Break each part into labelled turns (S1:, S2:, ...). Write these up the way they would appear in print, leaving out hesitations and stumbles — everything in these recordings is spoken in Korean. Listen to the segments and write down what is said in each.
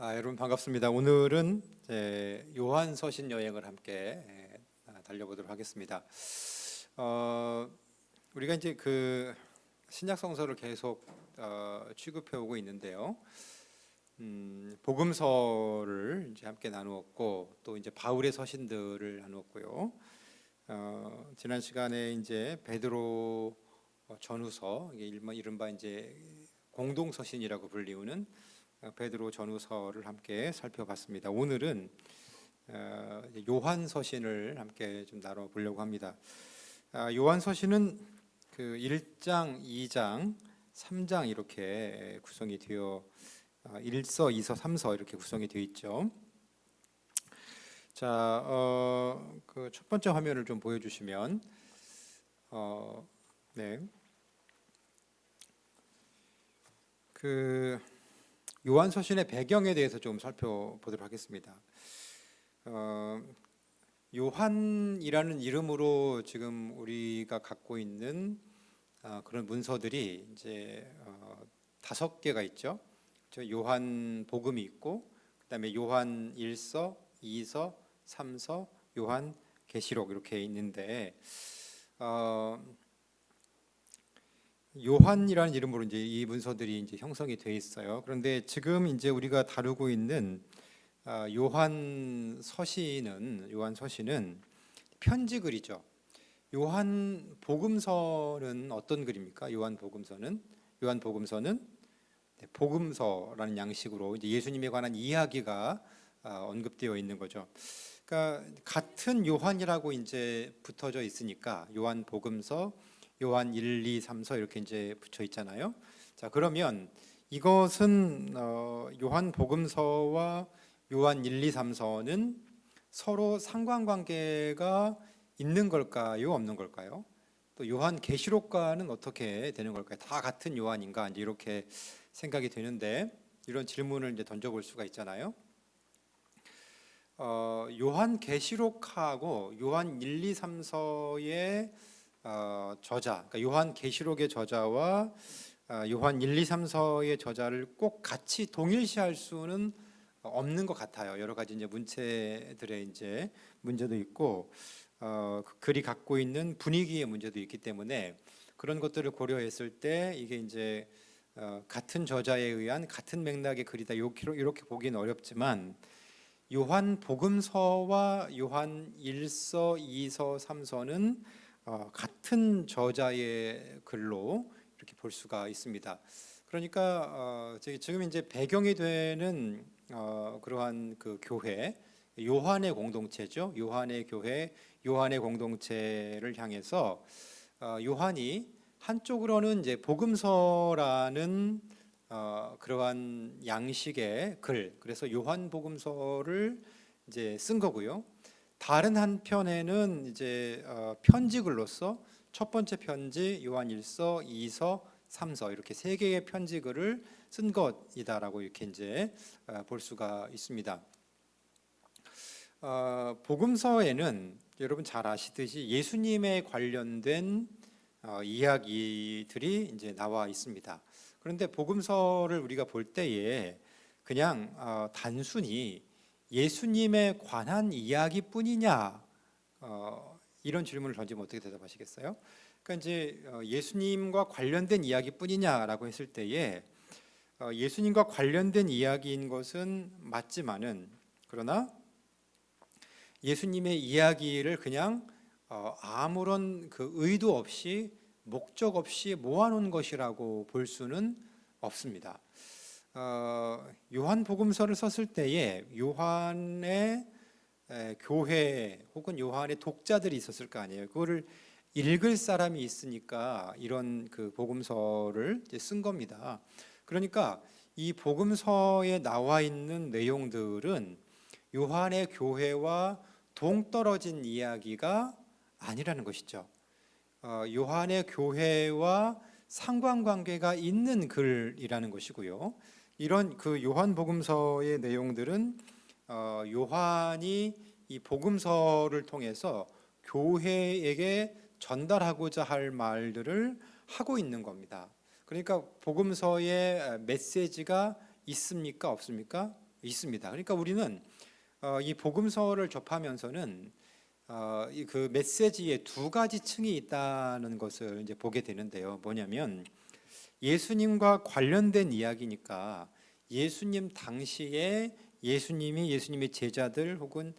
S1: 여러분 반갑습니다. 오늘은 요한서신 여행을 함께 달려보도록 하겠습니다. 우리가 이제 그 신약 성서를 계속 취급해 오고 있는데요. 복음서를 이제 함께 나누었고 또 이제 바울의 서신들을 나누었고요. 지난 시간에 이제 베드로 전후서, 이른바 이제 공동서신이라고 불리우는 베드로 전후서를 함께 살펴봤습니다. 오늘은 요한서신을 함께 좀 나눠보려고 합니다. 요한서신은 그 1장, 2장, 3장 이렇게 구성이 되어 1서, 2서, 3서 이렇게 구성이 되어 있죠. 자, 그 첫 번째 화면을 좀 보여주시면, 네, 그 요한서신의 배경에 대해서 좀 살펴보도록 하겠습니다. 요한이라는 이름으로 지금 우리가 갖고 있는 그런 문서들이 이제 5개가 있죠. 요한 복음이 있고, 그다음에 요한 1서, 2서, 3서, 요한 계시록 이렇게 있는데, 요한이라는 이름으로 이제 이 문서들이 이제 형성이 돼 있어요. 그런데 지금 이제 우리가 다루고 있는 요한서신은 편지 글이죠. 요한 복음서는 어떤 글입니까? 요한 복음서는 복음서라는 양식으로 이제 예수님에 관한 이야기가 언급되어 있는 거죠. 그러니까 같은 요한이라고 이제 붙어져 있으니까 요한 복음서, 요한 1, 2, 3서 이렇게 이제 붙여 있잖아요. 자, 그러면 이것은 요한 복음서와 요한 1, 2, 3서는 서로 상관관계가 있는 걸까요? 없는 걸까요? 또 요한 계시록과는 어떻게 되는 걸까요? 다 같은 요한인가? 이제 이렇게 생각이 되는데 이런 질문을 이제 던져볼 수가 있잖아요. 요한 계시록하고 요한 1, 2, 3서의 저자, 그러니까 요한 계시록의 저자와 요한 1, 2, 3서의 저자를 꼭 같이 동일시할 수는 없는 것 같아요. 여러 가지 이제 문체들의 이제 문제도 있고, 글이 갖고 있는 분위기의 문제도 있기 때문에 그런 것들을 고려했을 때 이게 이제 같은 저자에 의한 같은 맥락의 글이다 이렇게 보기는 어렵지만, 요한 복음서와 요한 1서, 2서, 3서는 같은 저자의 글로 이렇게 볼 수가 있습니다. 그러니까 지금 이제 배경이 되는 그러한 그 교회, 요한의 공동체죠. 요한의 교회, 요한의 공동체를 향해서 요한이 한쪽으로는 이제 복음서라는 그러한 양식의 글, 그래서 요한 복음서를 이제 쓴 거고요. 다른 한편에는 이제 편지글로서 첫 번째 편지 요한 1서, 2서, 3서 이렇게 3개의 편지글을 쓴 것이다라고 이렇게 이제 볼 수가 있습니다. 복음서에는 여러분 잘 아시듯이 예수님에 관련된 이야기들이 이제 나와 있습니다. 그런데 복음서를 우리가 볼 때에 그냥 단순히 예수님에 관한 이야기뿐이냐, 이런 질문을 던지면 어떻게 대답하시겠어요? 그러니까 이제 예수님과 관련된 이야기뿐이냐라고 했을 때에 예수님과 관련된 이야기인 것은 맞지만은, 그러나 예수님의 이야기를 그냥 아무런 그 의도 없이 목적 없이 모아놓은 것이라고 볼 수는 없습니다. 요한복음서를 썼을 때에 요한의 교회 혹은 요한의 독자들이 있었을 거 아니에요. 그거를 읽을 사람이 있으니까 이런 그 복음서를 이제 쓴 겁니다. 그러니까 이 복음서에 나와 있는 내용들은 요한의 교회와 동떨어진 이야기가 아니라는 것이죠. 요한의 교회와 상관관계가 있는 글이라는 것이고요. 이런 그 요한복음서의 내용들은 요한이 이 복음서를 통해서 교회에게 전달하고자 할 말들을 하고 있는 겁니다. 그러니까 복음서에 메시지가 있습니까? 없습니까? 있습니다. 그러니까 우리는 이 복음서를 접하면서는 그 메시지에 두 가지 층이 있다는 것을 이제 보게 되는데요. 뭐냐면 예수님과 관련된 이야기니까 예수님 당시에 예수님이 예수님의 제자들 혹은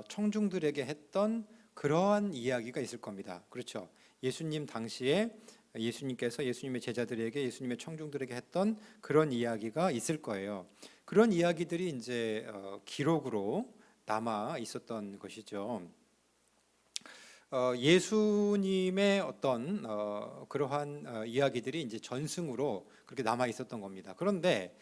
S1: 청중들에게 했던 그러한 이야기가 있을 겁니다. 그렇죠? 예수님 당시에 예수님께서 예수님의 제자들에게 예수님의 청중들에게 했던 그런 이야기가 있을 거예요. 그런 이야기들이 이제 기록으로 남아 있었던 것이죠. 예수님의 어떤 그러한 이야기들이 이제 전승으로 그렇게 남아 있었던 겁니다. 그런데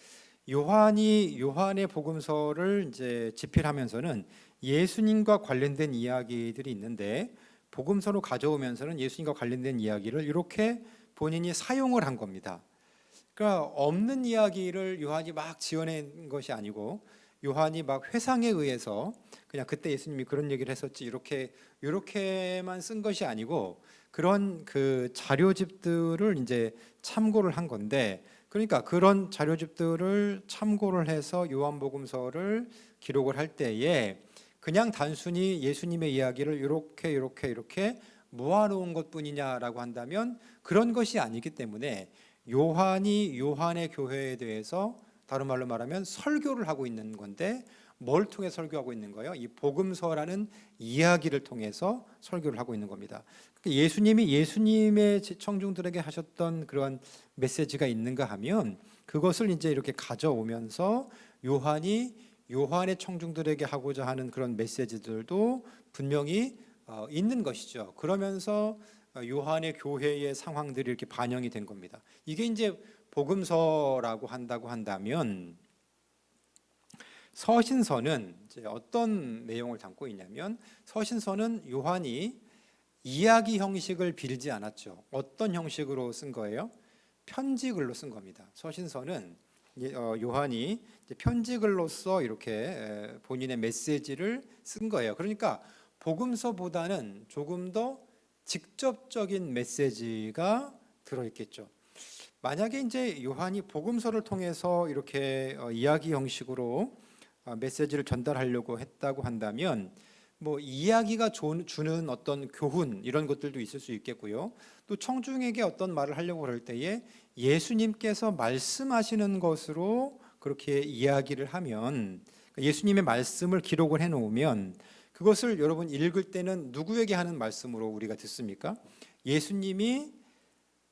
S1: 요한의 복음서를 이제 집필하면서는 예수님과 관련된 이야기들이 있는데 복음서로 가져오면서는 예수님과 관련된 이야기를 이렇게 본인이 사용을 한 겁니다. 그러니까 없는 이야기를 요한이 막 지어낸 것이 아니고 요한이 막 회상에 의해서 그냥 그때 예수님이 그런 얘기를 했었지 이렇게만 쓴 것이 아니고 그런 그 자료집들을 이제 참고를 한 건데, 그러니까 그런 자료집들을 참고를 해서 요한복음서를 기록을 할 때에 그냥 단순히 예수님의 이야기를 이렇게 모아놓은 것뿐이냐라고 한다면 그런 것이 아니기 때문에 요한이 요한의 교회에 대해서 다른 말로 말하면 설교를 하고 있는 건데 뭘 통해 설교하고 있는 거예요? 이 복음서라는 이야기를 통해서 설교를 하고 있는 겁니다. 예수님이 예수님의 청중들에게 하셨던 그런 메시지가 있는가 하면 그것을 이제 이렇게 가져오면서 요한이 요한의 청중들에게 하고자 하는 그런 메시지들도 분명히 있는 것이죠. 그러면서 요한의 교회의 상황들이 이렇게 반영이 된 겁니다. 이게 이제 복음서라고 한다고 한다면 서신서는 이제 어떤 내용을 담고 있냐면 서신서는 요한이 이야기 형식을 빌지 않았죠. 어떤 형식으로 쓴 거예요? 편지글로 쓴 겁니다. 서신서는 요한이 편지글로써 이렇게 본인의 메시지를 쓴 거예요. 그러니까 복음서보다는 조금 더 직접적인 메시지가 들어있겠죠. 만약에 이제 요한이 복음서를 통해서 이렇게 이야기 형식으로 메시지를 전달하려고 했다고 한다면 뭐 이야기가 주는 어떤 교훈 이런 것들도 있을 수 있겠고요. 또 청중에게 어떤 말을 하려고 그럴 때에 예수님께서 말씀하시는 것으로 그렇게 이야기를 하면 예수님의 말씀을 기록을 해 놓으면 그것을 여러분 읽을 때는 누구에게 하는 말씀으로 우리가 듣습니까? 예수님이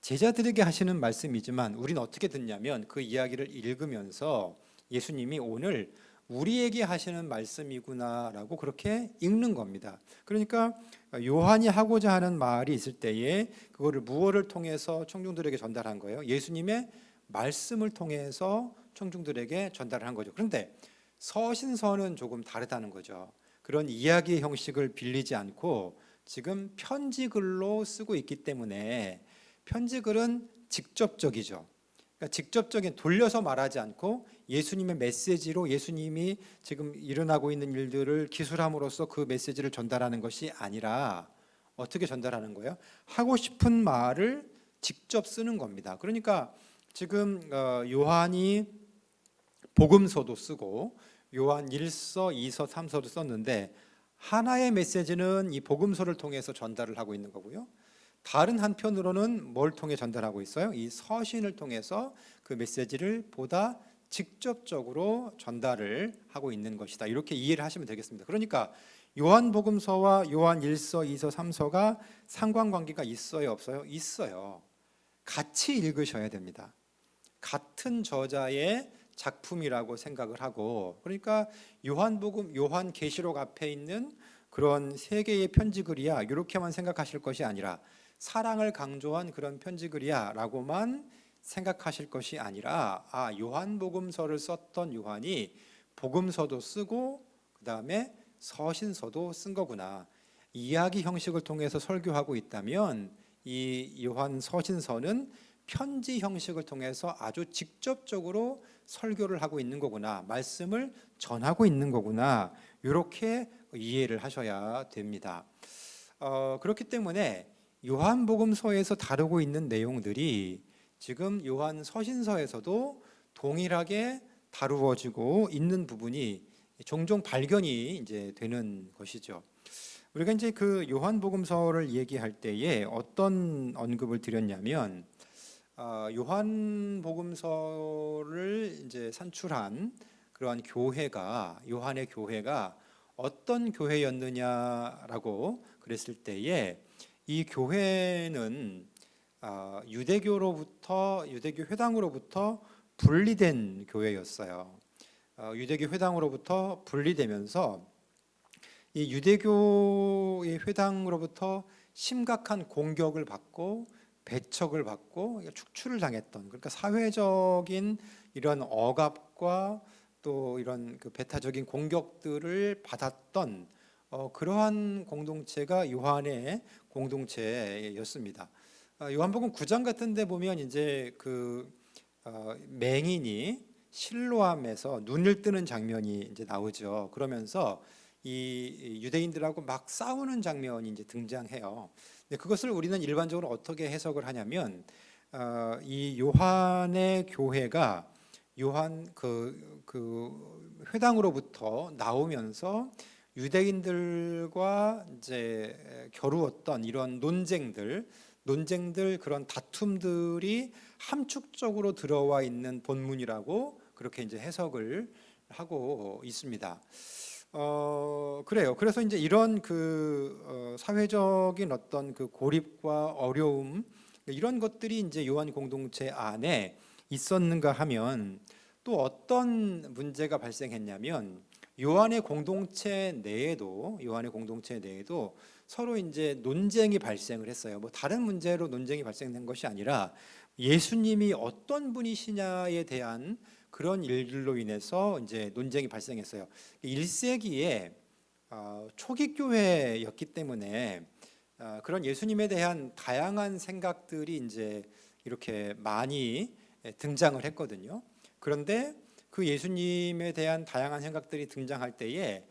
S1: 제자들에게 하시는 말씀이지만 우리는 어떻게 듣냐면 그 이야기를 읽으면서 예수님이 오늘 우리에게 하시는 말씀이구나라고 그렇게 읽는 겁니다. 그러니까 요한이 하고자 하는 말이 있을 때에 그거를 무엇을 통해서 청중들에게 전달한 거예요? 예수님의 말씀을 통해서 청중들에게 전달한 거죠. 그런데 서신서는 조금 다르다는 거죠. 그런 이야기 형식을 빌리지 않고 지금 편지글로 쓰고 있기 때문에 편지글은 직접적이죠. 그러니까 직접적인 돌려서 말하지 않고 예수님의 메시지로 예수님이 지금 일어나고 있는 일들을 기술함으로써 그 메시지를 전달하는 것이 아니라 어떻게 전달하는 거예요? 하고 싶은 말을 직접 쓰는 겁니다. 그러니까 지금 요한이 복음서도 쓰고 요한 1서, 2서, 3서도 썼는데 하나의 메시지는 이 복음서를 통해서 전달을 하고 있는 거고요. 다른 한편으로는 뭘 통해 전달하고 있어요? 이 서신을 통해서 그 메시지를 보다 직접적으로 전달을 하고 있는 것이다. 이렇게 이해를 하시면 되겠습니다. 그러니까 요한복음서와 요한 1서, 2서, 3서가 상관관계가 있어요, 없어요? 있어요. 같이 읽으셔야 됩니다. 같은 저자의 작품이라고 생각을 하고, 그러니까 요한복음, 요한계시록 앞에 있는 그런 세 개의 편지글이야 이렇게만 생각하실 것이 아니라 사랑을 강조한 그런 편지글이야 라고만 생각하실 것이 아니라 요한복음서를 썼던 요한이 복음서도 쓰고 그 다음에 서신서도 쓴 거구나. 이야기 형식을 통해서 설교하고 있다면 이 요한 서신서는 편지 형식을 통해서 아주 직접적으로 설교를 하고 있는 거구나. 말씀을 전하고 있는 거구나. 이렇게 이해를 하셔야 됩니다. 그렇기 때문에 요한복음서에서 다루고 있는 내용들이 지금 요한 서신서에서도 동일하게 다루어지고 있는 부분이 종종 발견이 이제 되는 것이죠. 우리가 이제 그 요한복음서를 얘기할 때에 어떤 언급을 드렸냐면 요한복음서를 이제 산출한 그러한 교회가 요한의 교회가 어떤 교회였느냐라고 그랬을 때에 이 교회는 유대교 회당으로부터 분리된 교회였어요. 유대교 회당으로부터 분리되면서 이 유대교의 회당으로부터 심각한 공격을 받고 배척을 받고 축출을 당했던, 그러니까 사회적인 이런 억압과 또 이런 그 배타적인 공격들을 받았던 그러한 공동체가 요한의 공동체였습니다. 요한복음 9장 같은 데 보면 이제 그 맹인이 실로암에서 눈을 뜨는 장면이 이제 나오죠. 그러면서 이 유대인들하고 막 싸우는 장면이 이제 등장해요. 근데 그것을 우리는 일반적으로 어떻게 해석을 하냐면 이 요한의 교회가 요한 그 회당으로부터 나오면서 유대인들과 이제 겨루었던 이런 논쟁들 그런 다툼들이 함축적으로 들어와 있는 본문이라고 그렇게 이제 해석을 하고 있습니다. 그래요. 그래서 이제 이런 그 사회적인 어떤 그 고립과 어려움 이런 것들이 이제 요한 공동체 안에 있었는가 하면 또 어떤 문제가 발생했냐면 요한의 공동체 내에도 서로 이제 논쟁이 발생을 했어요. 뭐 다른 문제로 논쟁이 발생된 것이 아니라 예수님이 어떤 분이시냐에 대한 그런 일들로 인해서 이제 논쟁이 발생했어요. 1세기에 초기 교회였기 때문에 그런 예수님에 대한 다양한 생각들이 이제 이렇게 많이 등장을 했거든요. 그런데 그 예수님에 대한 다양한 생각들이 등장할 때에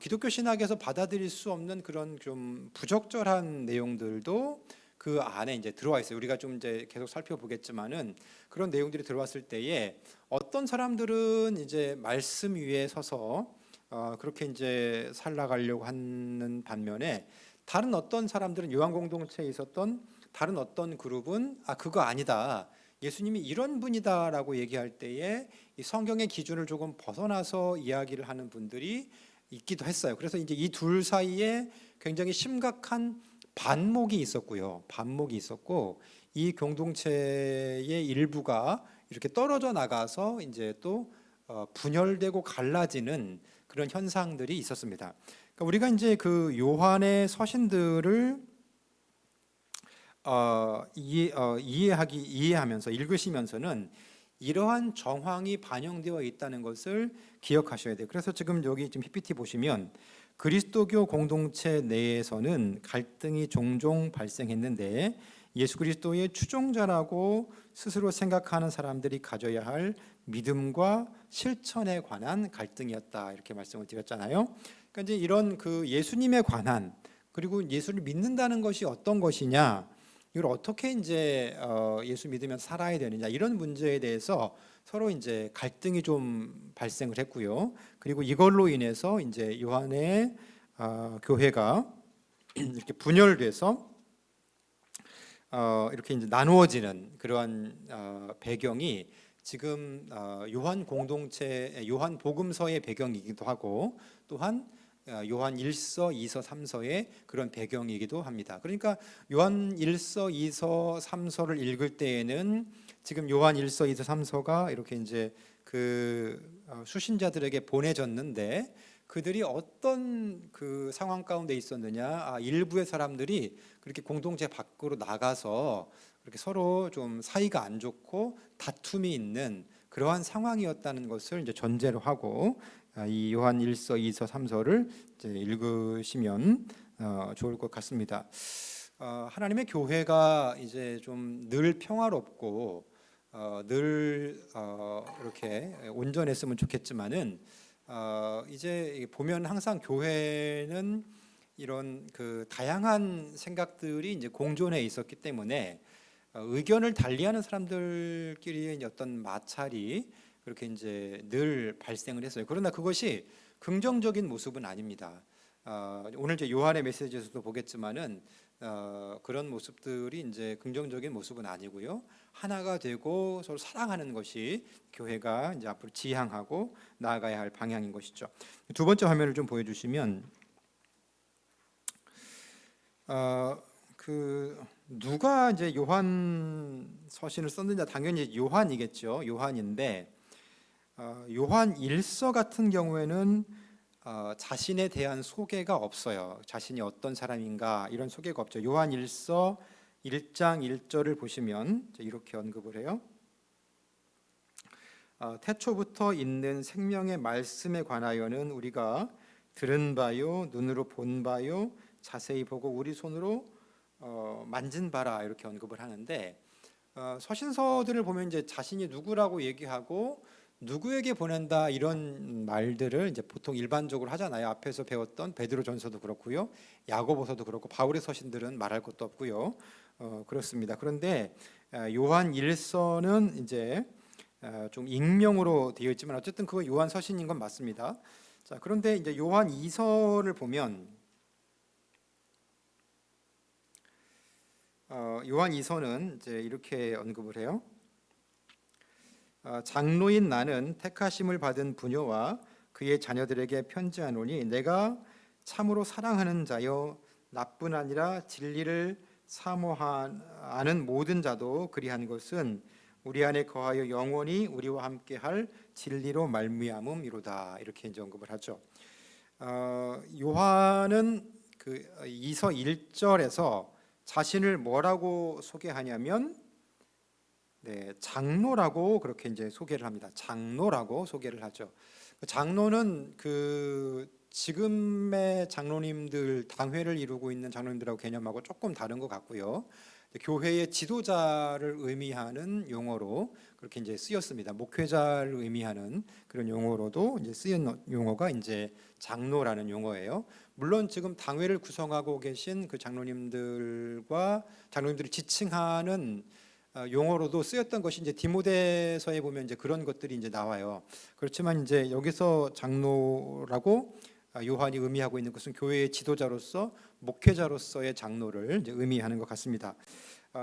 S1: 기독교 신학에서 받아들일 수 없는 그런 좀 부적절한 내용들도 그 안에 이제 들어와 있어요. 우리가 좀 이제 계속 살펴보겠지만은 그런 내용들이 들어왔을 때에 어떤 사람들은 이제 말씀 위에 서서 그렇게 이제 살아가려고 하는 반면에 다른 어떤 사람들은 요한 공동체에 있었던 다른 어떤 그룹은 그거 아니다. 예수님이 이런 분이다라고 얘기할 때에 이 성경의 기준을 조금 벗어나서 이야기를 하는 분들이 있기도 했어요. 그래서 이제 이 둘 사이에 굉장히 심각한 반목이 있었고요. 반목이 있었고 이 공동체의 일부가 이렇게 떨어져 나가서 이제 또 분열되고 갈라지는 그런 현상들이 있었습니다. 그러니까 우리가 이제 그 요한의 서신들을 이해하면서 읽으시면서는 이러한 정황이 반영되어 있다는 것을 기억하셔야 돼요. 그래서 지금 여기 지금 PPT 보시면 그리스도교 공동체 내에서는 갈등이 종종 발생했는데 예수 그리스도의 추종자라고 스스로 생각하는 사람들이 가져야 할 믿음과 실천에 관한 갈등이었다 이렇게 말씀을 드렸잖아요. 그러니까 이제 이런 그 예수님에 관한 그리고 예수를 믿는다는 것이 어떤 것이냐 이걸 어떻게 이제 예수 믿으면서 살아야 되느냐 이런 문제에 대해서 서로 이제 갈등이 좀 발생을 했고요. 그리고 이걸로 인해서 이제 요한의 교회가 이렇게 분열돼서 이렇게 이제 나누어지는 그러한 배경이 지금 요한 공동체 요한 복음서의 배경이기도 하고 또한 요한 1서, 2서, 3서의 그런 배경이기도 합니다. 그러니까 요한 1서, 2서, 3서를 읽을 때에는 지금 요한 1서, 2서, 3서가 이렇게 이제 그 수신자들에게 보내졌는데 그들이 어떤 그 상황 가운데 있었느냐? 일부의 사람들이 그렇게 공동체 밖으로 나가서 그렇게 서로 좀 사이가 안 좋고 다툼이 있는 그러한 상황이었다는 것을 이제 전제로 하고 이 요한 1서, 2서, 3서를 이제 읽으시면 좋을 것 같습니다. 하나님의 교회가 이제 좀 늘 평화롭고 늘 이렇게 온전했으면 좋겠지만은 이제 보면 항상 교회는 이런 그 다양한 생각들이 이제 공존해 있었기 때문에 의견을 달리하는 사람들끼리의 어떤 마찰이 그렇게 이제 늘 발생을 했어요. 그러나 그것이 긍정적인 모습은 아닙니다. 오늘 이제 요한의 메시지에서도 보겠지만은 그런 모습들이 이제 긍정적인 모습은 아니고요. 하나가 되고 서로 사랑하는 것이 교회가 이제 앞으로 지향하고 나아가야 할 방향인 것이죠. 두 번째 화면을 좀 보여주시면 그 누가 이제 요한 서신을 썼느냐, 당연히 요한이겠죠. 요한인데 요한 일서 같은 경우에는 자신에 대한 소개가 없어요. 자신이 어떤 사람인가 이런 소개가 없죠. 요한 일서 1장 1절을 보시면 이렇게 언급을 해요. 태초부터 있는 생명의 말씀에 관하여는 우리가 들은 바요, 눈으로 본 바요, 자세히 보고 우리 손으로 만진 바라, 이렇게 언급을 하는데 서신서들을 보면 이제 자신이 누구라고 얘기하고 누구에게 보낸다 이런 말들을 이제 보통 일반적으로 하잖아요. 앞에서 배웠던 베드로전서도 그렇고요, 야고보서도 그렇고, 바울의 서신들은 말할 것도 없고요. 그렇습니다. 그런데 요한 일서는 이제 좀 익명으로 되어 있지만 어쨌든 그건 요한 서신인 건 맞습니다. 자, 그런데 이제 요한 이서를 보면 요한 이서는 이제 이렇게 언급을 해요. 장로인 나는 택하심을 받은 부녀와 그의 자녀들에게 편지하노니 내가 참으로 사랑하는 자여 나뿐 아니라 진리를 사모하는 모든 자도 그리한 것은 우리 안에 거하여 영원히 우리와 함께할 진리로 말미암음이로다, 이렇게 이제 언급을 하죠. 요한은 그 이서 1절에서 자신을 뭐라고 소개하냐면 장로라고 그렇게 이제 소개를 합니다. 장로라고 소개를 하죠. 장로는 그 지금의 장로님들, 당회를 이루고 있는 장로님들하고 개념하고 조금 다른 것 같고요. 교회의 지도자를 의미하는 용어로 그렇게 이제 쓰였습니다. 목회자를 의미하는 그런 용어로도 이제 쓰인 용어가 이제 장로라는 용어예요. 물론 지금 당회를 구성하고 계신 그 장로님들과 장로님들을 지칭하는 용어로도 쓰였던 것이 이제 디모데서에 보면 이제 그런 것들이 이제 나와요. 그렇지만 이제 여기서 장로라고 요한이 의미하고 있는 것은 교회의 지도자로서, 목회자로서의 장로를 이제 의미하는 것 같습니다.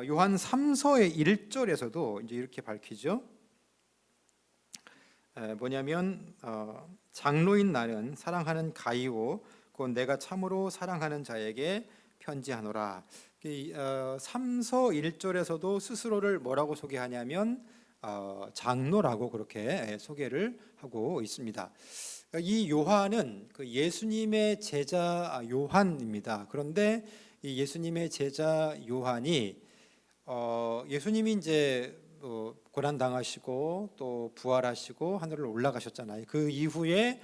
S1: 요한 3서의 1절에서도 이제 이렇게 밝히죠. 뭐냐면 장로인 나는 사랑하는 가이오 곧 내가 참으로 사랑하는 자에게 편지하노라. 3서 1절에서도 스스로를 뭐라고 소개하냐면 장로라고 그렇게 소개를 하고 있습니다. 이 요한은 그 예수님의 제자 요한입니다. 그런데 이 예수님의 제자 요한이 예수님이 이제 고난 당하시고 또 부활하시고 하늘을 올라가셨잖아요. 그 이후에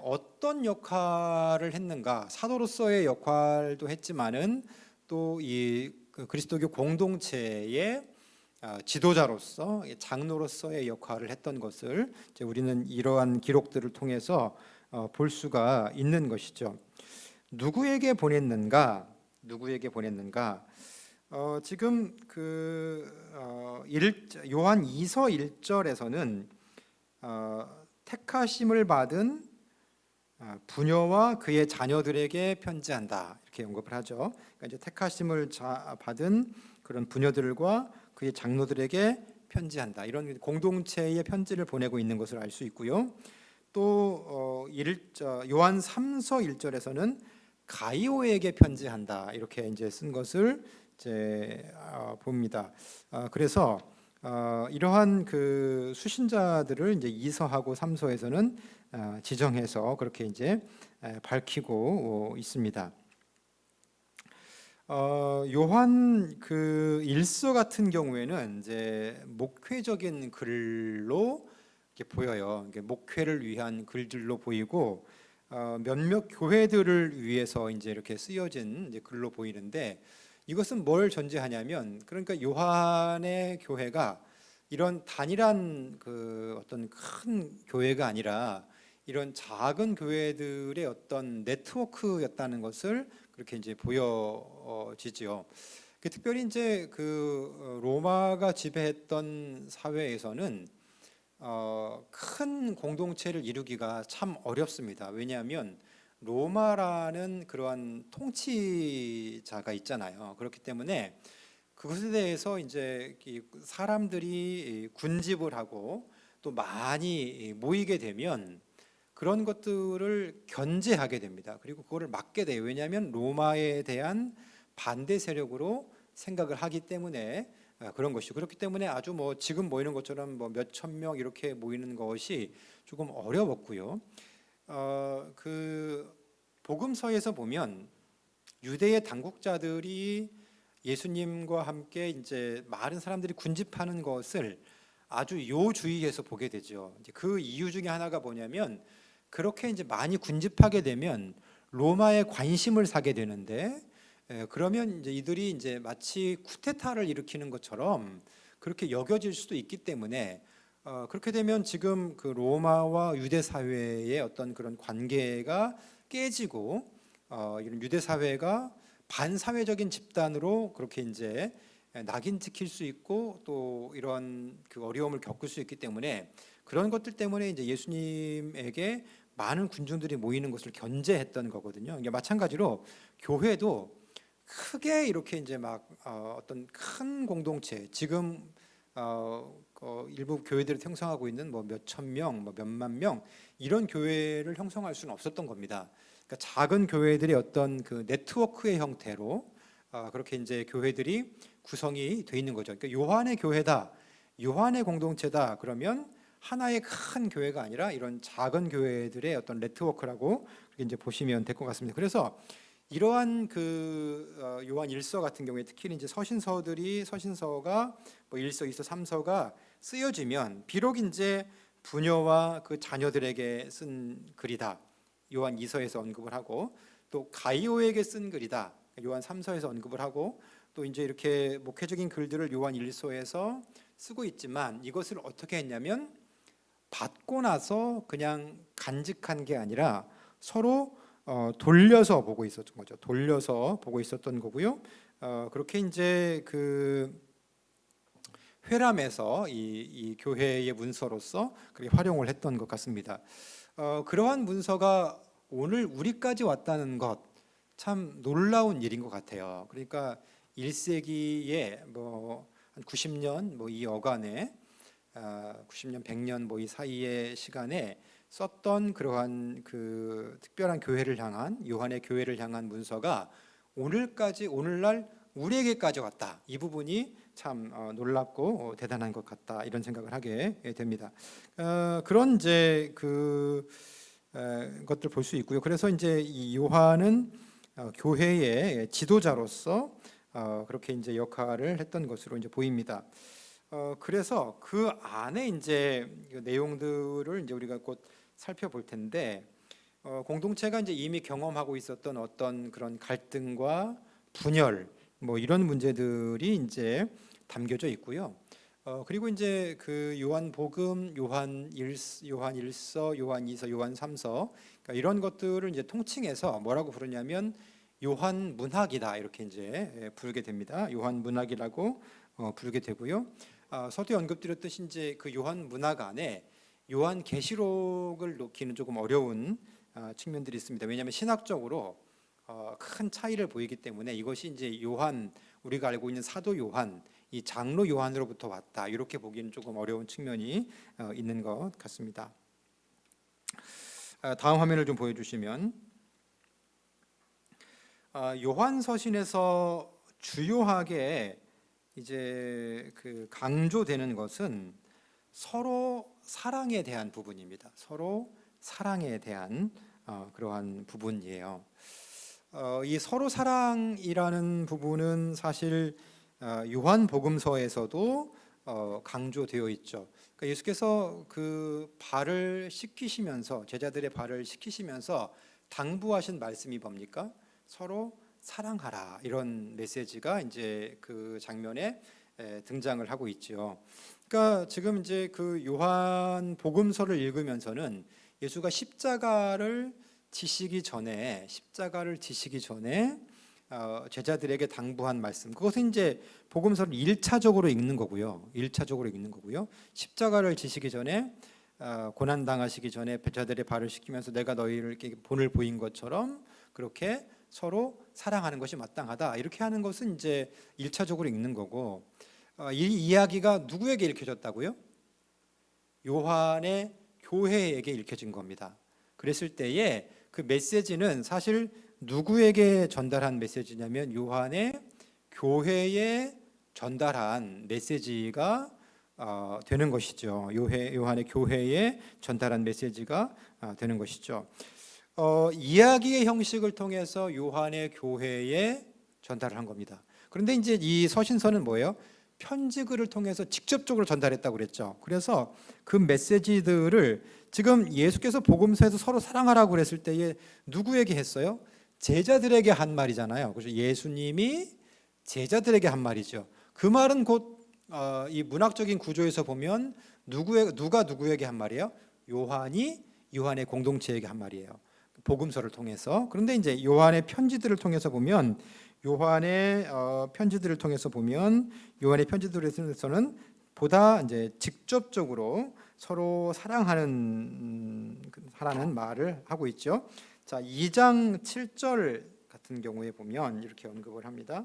S1: 어떤 역할을 했는가? 사도로서의 역할도 했지만은 또 이 그리스도교 공동체의 지도자로서, 장로로서의 역할을 했던 것을 이제 우리는 이러한 기록들을 통해서 볼 수가 있는 것이죠. 누구에게 보냈는가? 누구에게 보냈는가? 지금 요한 2서 1절에서는 택하심을 받은 부녀와 그의 자녀들에게 편지한다, 이렇게 언급을 하죠. 그러니까 이제 택하심을 받은 그런 부녀들과 그의 장로들에게 편지한다, 이런 공동체의 편지를 보내고 있는 것을 알 수 있고요. 또 요한 3서 1절에서는 가이오에게 편지한다, 이렇게 이제 쓴 것을 이제 봅니다. 그래서 이러한 그 수신자들을 이제 2서하고 3서에서는 지정해서 그렇게 이제 밝히고 있습니다. 요한 그 1서 같은 경우에는 이제 목회적인 글로 이렇게 보여요. 이게 목회를 위한 글들로 보이고 몇몇 교회들을 위해서 이제 이렇게 쓰여진 이제 글로 보이는데, 이것은 뭘 전제하냐면, 그러니까 요한의 교회가 이런 단일한 그 어떤 큰 교회가 아니라 이런 작은 교회들의 어떤 네트워크였다는 것을 그렇게 이제 보여지지요. 특별히 이제 그 로마가 지배했던 사회에서는 큰 공동체를 이루기가 참 어렵습니다. 왜냐하면 로마라는 그러한 통치자가 있잖아요. 그렇기 때문에 그것에 대해서 이제 사람들이 군집을 하고 또 많이 모이게 되면 그런 것들을 견제하게 됩니다. 그리고 그거를 막게 돼요. 왜냐하면 로마에 대한 반대 세력으로 생각을 하기 때문에 그런 것이죠. 그렇기 때문에 아주 뭐 지금 모이는 것처럼 뭐 몇천 명 이렇게 모이는 것이 조금 어려웠고요. 그 복음서에서 보면 유대의 당국자들이 예수님과 함께 이제 많은 사람들이 군집하는 것을 아주 요주의해서 보게 되죠. 이제 그 이유 중에 하나가 뭐냐면 그렇게 이제 많이 군집하게 되면 로마의 관심을 사게 되는데 그러면 이제 이들이 이제 마치 쿠데타를 일으키는 것처럼 그렇게 여겨질 수도 있기 때문에 그렇게 되면 지금 그 로마와 유대 사회의 어떤 그런 관계가 깨지고 이런 유대 사회가 반사회적인 집단으로 그렇게 이제 낙인 찍힐 수 있고 또 이런 그 어려움을 겪을 수 있기 때문에 그런 것들 때문에 이제 예수님에게 많은 군중들이 모이는 것을 견제했던 거거든요. 이게 마찬가지로 교회도 크게 이렇게 이제 막 어떤 큰 공동체 지금 일부 교회들을 형성하고 있는 뭐 몇천 명, 뭐 몇만 명 이런 교회를 형성할 수는 없었던 겁니다. 그러니까 작은 교회들의 어떤 그 네트워크의 형태로 그렇게 이제 교회들이 구성이 돼 있는 거죠. 그러니까 요한의 교회다, 요한의 공동체다. 그러면 하나의 큰 교회가 아니라 이런 작은 교회들의 어떤 네트워크라고 이제 보시면 될 것 같습니다. 그래서 이러한 그 요한 1서 같은 경우에 특히 이제 서신서가 뭐 1서, 2서, 3서가 쓰여지면 비록 이제 부녀와 그 자녀들에게 쓴 글이다. 요한 2서에서 언급을 하고 또 가이오에게 쓴 글이다. 요한 3서에서 언급을 하고 또 이제 이렇게 목회적인 글들을 요한 1서에서 쓰고 있지만 이것을 어떻게 했냐면 받고 나서 그냥 간직한 게 아니라 서로 돌려서 보고 있었던 거죠. 돌려서 보고 있었던 거고요. 그렇게 이제 그 회람에서 이 교회의 문서로서 그렇게 활용을 했던 것 같습니다. 그러한 문서가 오늘 우리까지 왔다는 것 참 놀라운 일인 것 같아요. 그러니까 1세기에 뭐 한 90년 뭐 이 어간에 90년, 100년 뭐 이 사이의 시간에 썼던 그러한 그 특별한 교회를 향한 요한의 교회를 향한 문서가 오늘날 우리에게까지 왔다. 이 부분이 참 놀랍고 대단한 것 같다. 이런 생각을 하게 됩니다. 그런 이제 그 것들 볼 수 있고요. 그래서 이제 이 요한은 교회의 지도자로서 그렇게 이제 역할을 했던 것으로 이제 보입니다. 그래서 그 안에 이제 내용들을 이제 우리가 곧 살펴볼 텐데 공동체가 이제 이미 경험하고 있었던 어떤 그런 갈등과 분열 뭐 이런 문제들이 이제 담겨져 있고요. 그리고 이제 그 요한복음, 요한 1서, 요한 2서, 요한 3서 그러니까 이런 것들을 이제 통칭해서 뭐라고 부르냐면 요한 문학이다 이렇게 이제 부르게 됩니다. 요한 문학이라고 부르게 되고요. 서두에 언급드렸듯이 이제 그 요한 문학 안에 요한 계시록을 놓기는 조금 어려운 측면들이 있습니다. 왜냐하면 신학적으로 큰 차이를 보이기 때문에 이것이 이제 요한 우리가 알고 있는 사도 요한 이 장로 요한으로부터 왔다 이렇게 보기는 조금 어려운 측면이 있는 것 같습니다. 다음 화면을 좀 보여주시면 요한 서신에서 주요하게 이제 그 강조되는 것은 서로 사랑에 대한 부분입니다. 서로 사랑에 대한 그러한 부분이에요. 이 서로 사랑이라는 부분은 사실 요한복음서에서도 강조되어 있죠. 그러니까 예수께서 그 발을 씻기시면서 제자들의 발을 씻기시면서 당부하신 말씀이 뭡니까? 서로 사랑하라 이런 메시지가 이제 그 장면에 등장을 하고 있죠. 그러니까 지금 이제 그 요한복음서를 읽으면서는 예수가 십자가를 지시기 전에 제자들에게 당부한 말씀, 그것은 이제 복음서를 1차적으로 읽는 거고요. 1차적으로 읽는 거고요. 십자가를 지시기 전에 고난 당하시기 전에 제자들의 발을 씻기면서 내가 너희에게 본을 보인 것처럼 그렇게 서로 사랑하는 것이 마땅하다, 이렇게 하는 것은 이제 1차적으로 읽는 거고, 이 이야기가 누구에게 읽혀졌다고요? 요한의 교회에게 읽혀진 겁니다. 그랬을 때에 그 메시지는 사실 누구에게 전달한 메시지냐면 요한의 교회에 전달한 메시지가 되는 것이죠. 요한의 교회에 전달한 메시지가 되는 것이죠. 이야기의 형식을 통해서 요한의 교회에 전달을 한 겁니다. 그런데 이제 이 서신서는 뭐예요? 편지글을 통해서 직접적으로 전달했다고 그랬죠. 그래서 그 메시지들을 지금 예수께서 복음서에서 서로 사랑하라고 그랬을 때에 누구에게 했어요? 제자들에게 한 말이잖아요. 그래서 예수님이 제자들에게 한 말이죠. 그 말은 곧 이 문학적인 구조에서 보면 누가 누구에게 한 말이에요? 요한이 요한의 공동체에게 한 말이에요. 복음서를 통해서. 그런데 이제 요한의 편지들을 통해서 보면 요한의 편지들에서는 보다 이제 직접적으로 서로 사랑하라는 말을 하고 있죠. 자, 2장 7절 같은 경우에 보면 이렇게 언급을 합니다.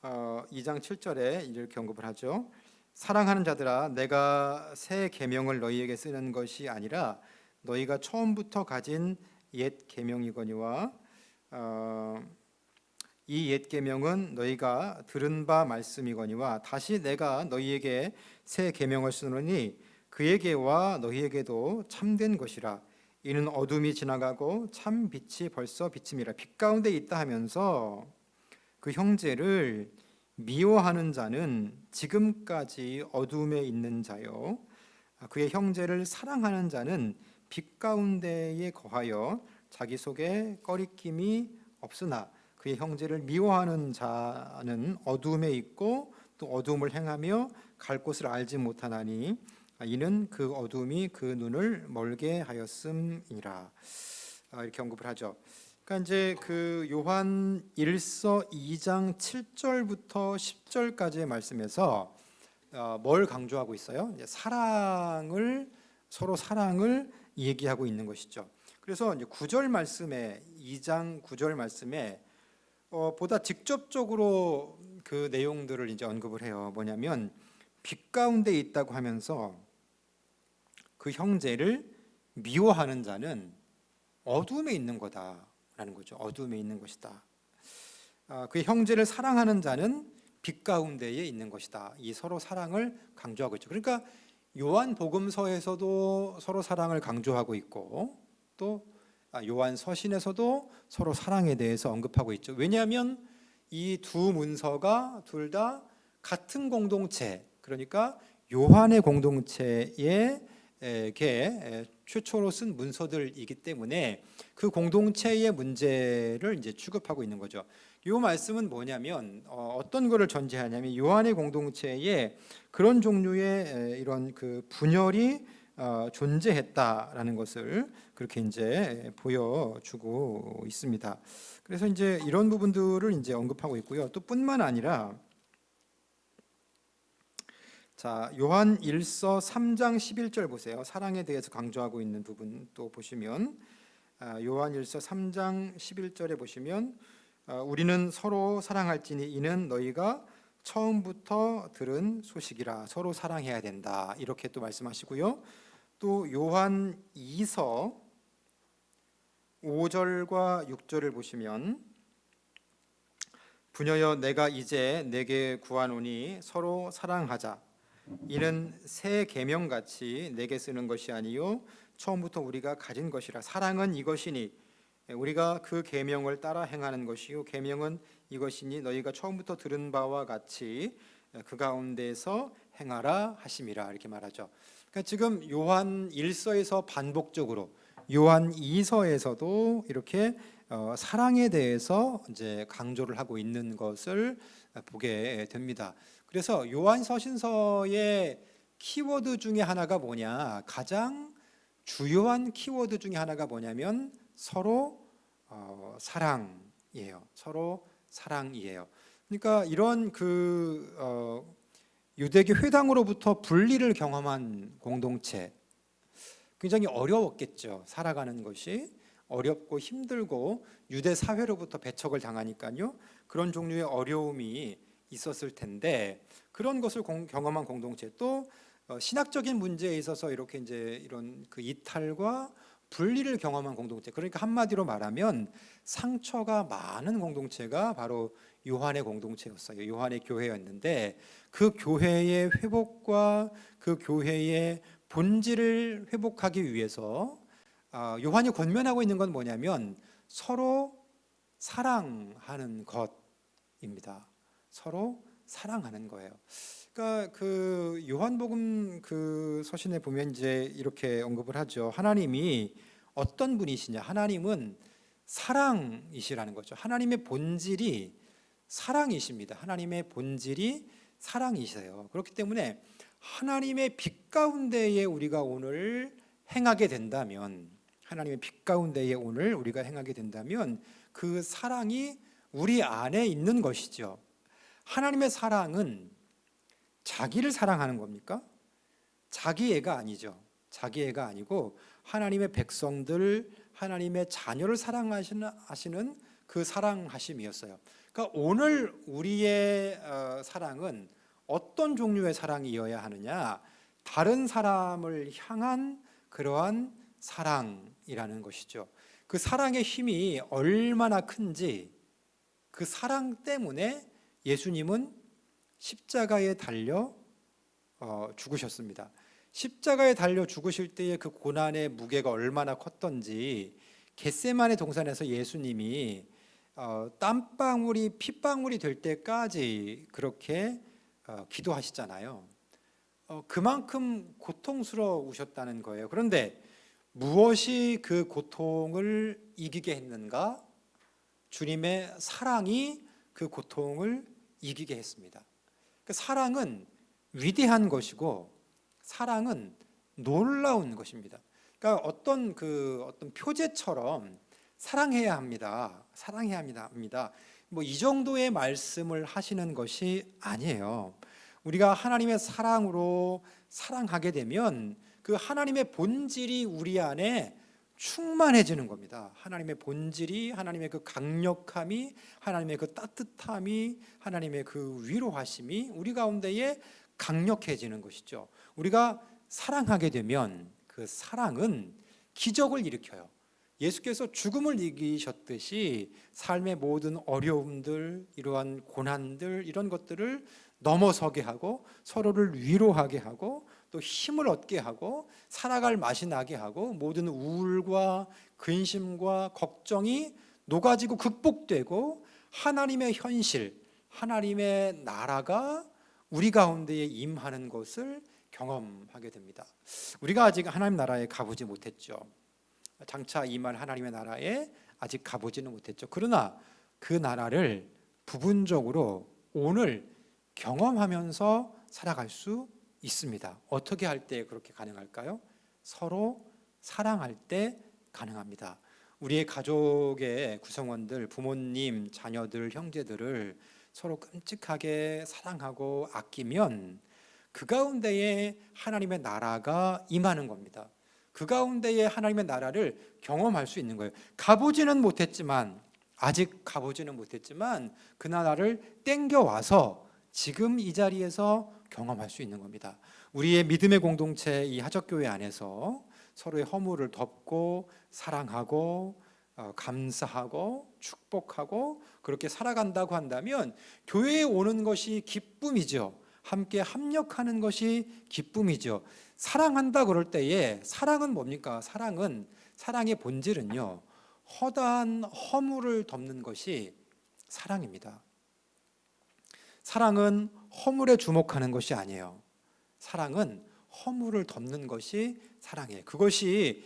S1: 2장 7절에 이렇게 언급을 하죠. 사랑하는 자들아, 내가 새 계명을 너희에게 쓰는 것이 아니라 너희가 처음부터 가진 옛 계명이거니와 이 옛 계명은 너희가 들은 바 말씀이거니와 다시 내가 너희에게 새 계명을 쓰노니 그에게와 너희에게도 참된 것이라. 이는 어둠이 지나가고 참 빛이 벌써 비침이라. 빛 가운데 있다 하면서 그 형제를 미워하는 자는 지금까지 어둠에 있는 자요, 그의 형제를 사랑하는 자는 빛 가운데에 거하여 자기 속에 꺼리낌이 없으나 그의 형제를 미워하는 자는 어둠에 있고 또 어둠을 행하며 갈 곳을 알지 못하나니 이는 그 어둠이 그 눈을 멀게 하였음이라. 이렇게 언급을 하죠. 그러니까 이제 그 요한 1서 2장 7절부터 10절까지의 말씀에서 뭘 강조하고 있어요? 이제 서로 사랑을 얘기하고 있는 것이죠. 그래서 이제 9절 말씀에 2장 9절 말씀에 보다 직접적으로 그 내용들을 이제 언급을 해요. 뭐냐면 빛 가운데 있다고 하면서 그 형제를 미워하는 자는 어둠에 있는 거다라는 거죠. 어둠에 있는 것이다. 그 형제를 사랑하는 자는 빛 가운데에 있는 것이다. 이 서로 사랑을 강조하고 있죠. 그러니까 요한 복음서에서도 서로 사랑을 강조하고 있고 또 요한 서신에서도 서로 사랑에 대해서 언급하고 있죠. 왜냐하면 이 두 문서가 둘 다 같은 공동체, 그러니까 요한의 공동체에 최초로 쓴 문서들이기 때문에 그 공동체의 문제를 이제 취급하고 있는 거죠. 이 말씀은 뭐냐면 어떤 것을 전제하냐면 요한의 공동체에 그런 종류의 이런 그 분열이 존재했다라는 것을 그렇게 이제 보여주고 있습니다. 그래서 이제 이런 부분들을 이제 언급하고 있고요. 또 뿐만 아니라 자, 요한 1서 3장 11절 보세요. 사랑에 대해서 강조하고 있는 부분 또 보시면 요한 1서 3장 11절에 보시면 우리는 서로 사랑할지니 이는 너희가 처음부터 들은 소식이라. 서로 사랑해야 된다, 이렇게 또 말씀하시고요. 또 요한 2서 5절과 6절을 보시면 부녀여 내가 이제 내게 구하노니 서로 사랑하자. 이는 새 계명같이 내게 쓰는 것이 아니요 처음부터 우리가 가진 것이라. 사랑은 이것이니 우리가 그 계명을 따라 행하는 것이요 계명은 이것이니 너희가 처음부터 들은 바와 같이 그 가운데서 행하라 하심이라. 이렇게 말하죠. 그러니까 지금 요한 1서에서 반복적으로 요한 2서에서도 이렇게 사랑에 대해서 이제 강조를 하고 있는 것을 보게 됩니다. 그래서 요한 서신서의 키워드 중에 하나가 뭐냐, 가장 주요한 키워드 중에 하나가 뭐냐면 서로 사랑이에요. 서로 사랑이에요. 그러니까 이런 유대교 회당으로부터 분리를 경험한 공동체, 굉장히 어려웠겠죠. 살아가는 것이 어렵고 힘들고 유대 사회로부터 배척을 당하니까요. 그런 종류의 어려움이 있었을 텐데, 그런 것을 경험한 공동체, 또 신학적인 문제에 있어서 이렇게 이제 이런 그 이탈과 분리를 경험한 공동체, 그러니까 한마디로 말하면 상처가 많은 공동체가 바로 요한의 공동체였어요. 요한의 교회였는데, 그 교회의 회복과 그 교회의 본질을 회복하기 위해서 요한이 권면하고 있는 건 뭐냐면 서로 사랑하는 것입니다. 서로 사랑하는 거예요. 그러니까 그 요한복음 그 서신에 보면 이제 이렇게 언급을 하죠. 하나님이 어떤 분이시냐? 하나님은 사랑이시라는 거죠. 하나님의 본질이 사랑이십니다. 하나님의 본질이 사랑이세요. 그렇기 때문에 하나님의 빛 가운데에 우리가 오늘 행하게 된다면, 하나님의 빛 가운데에 오늘 우리가 행하게 된다면 그 사랑이 우리 안에 있는 것이죠. 하나님의 사랑은 자기를 사랑하는 겁니까? 자기애가 아니죠. 자기애가 아니고 하나님의 백성들, 하나님의 자녀를 사랑하시는 그 사랑하심이었어요. 그러니까 오늘 우리의 사랑은 어떤 종류의 사랑이어야 하느냐? 다른 사람을 향한 그러한 사랑이라는 것이죠. 그 사랑의 힘이 얼마나 큰지, 그 사랑 때문에 예수님은 십자가에 달려 죽으셨습니다. 십자가에 달려 죽으실 때의 그 고난의 무게가 얼마나 컸던지, 겟세마네 동산에서 예수님이 땀방울이 핏방울이 될 때까지 그렇게 기도하시잖아요. 그만큼 고통스러우셨다는 거예요. 그런데 무엇이 그 고통을 이기게 했는가? 주님의 사랑이 그 고통을 이기게 했습니다. 그 사랑은 위대한 것이고 사랑은 놀라운 것입니다. 그러니까 어떤 표제처럼 사랑해야 합니다. 사랑해야 합니다. 뭐 이 정도의 말씀을 하시는 것이 아니에요. 우리가 하나님의 사랑으로 사랑하게 되면 그 하나님의 본질이 우리 안에 충만해지는 겁니다. 하나님의 본질이, 하나님의 그 강력함이, 하나님의 그 따뜻함이, 하나님의 그 위로하심이 우리 가운데에 강력해지는 것이죠. 우리가 사랑하게 되면 그 사랑은 기적을 일으켜요. 예수께서 죽음을 이기셨듯이 삶의 모든 어려움들, 이러한 고난들, 이런 것들을 넘어서게 하고 서로를 위로하게 하고 또 힘을 얻게 하고 살아갈 맛이 나게 하고 모든 우울과 근심과 걱정이 녹아지고 극복되고 하나님의 현실, 하나님의 나라가 우리 가운데에 임하는 것을 경험하게 됩니다. 우리가 아직 하나님 나라에 가보지 못했죠. 장차 임할 하나님의 나라에 아직 가보지는 못했죠. 그러나 그 나라를 부분적으로 오늘 경험하면서 살아갈 수 있습니다. 어떻게 할 때 그렇게 가능할까요? 서로 사랑할 때 가능합니다. 우리의 가족의 구성원들, 부모님, 자녀들, 형제들을 서로 끔찍하게 사랑하고 아끼면 그 가운데에 하나님의 나라가 임하는 겁니다. 그 가운데에 하나님의 나라를 경험할 수 있는 거예요. 아직 가보지는 못했지만 그 나라를 땡겨와서 지금 이 자리에서 경험할 수 있는 겁니다. 우리의 믿음의 공동체, 이 하적교회 안에서 서로의 허물을 덮고 사랑하고 감사하고 축복하고 그렇게 살아간다고 한다면 교회에 오는 것이 기쁨이죠. 함께 합력하는 것이 기쁨이죠. 사랑한다 그럴 때에 사랑은 뭡니까? 사랑의 본질은요, 허다한 허물을 덮는 것이 사랑입니다. 사랑은 허물에 주목하는 것이 아니에요. 사랑은 허물을 덮는 것이 사랑이에요. 그것이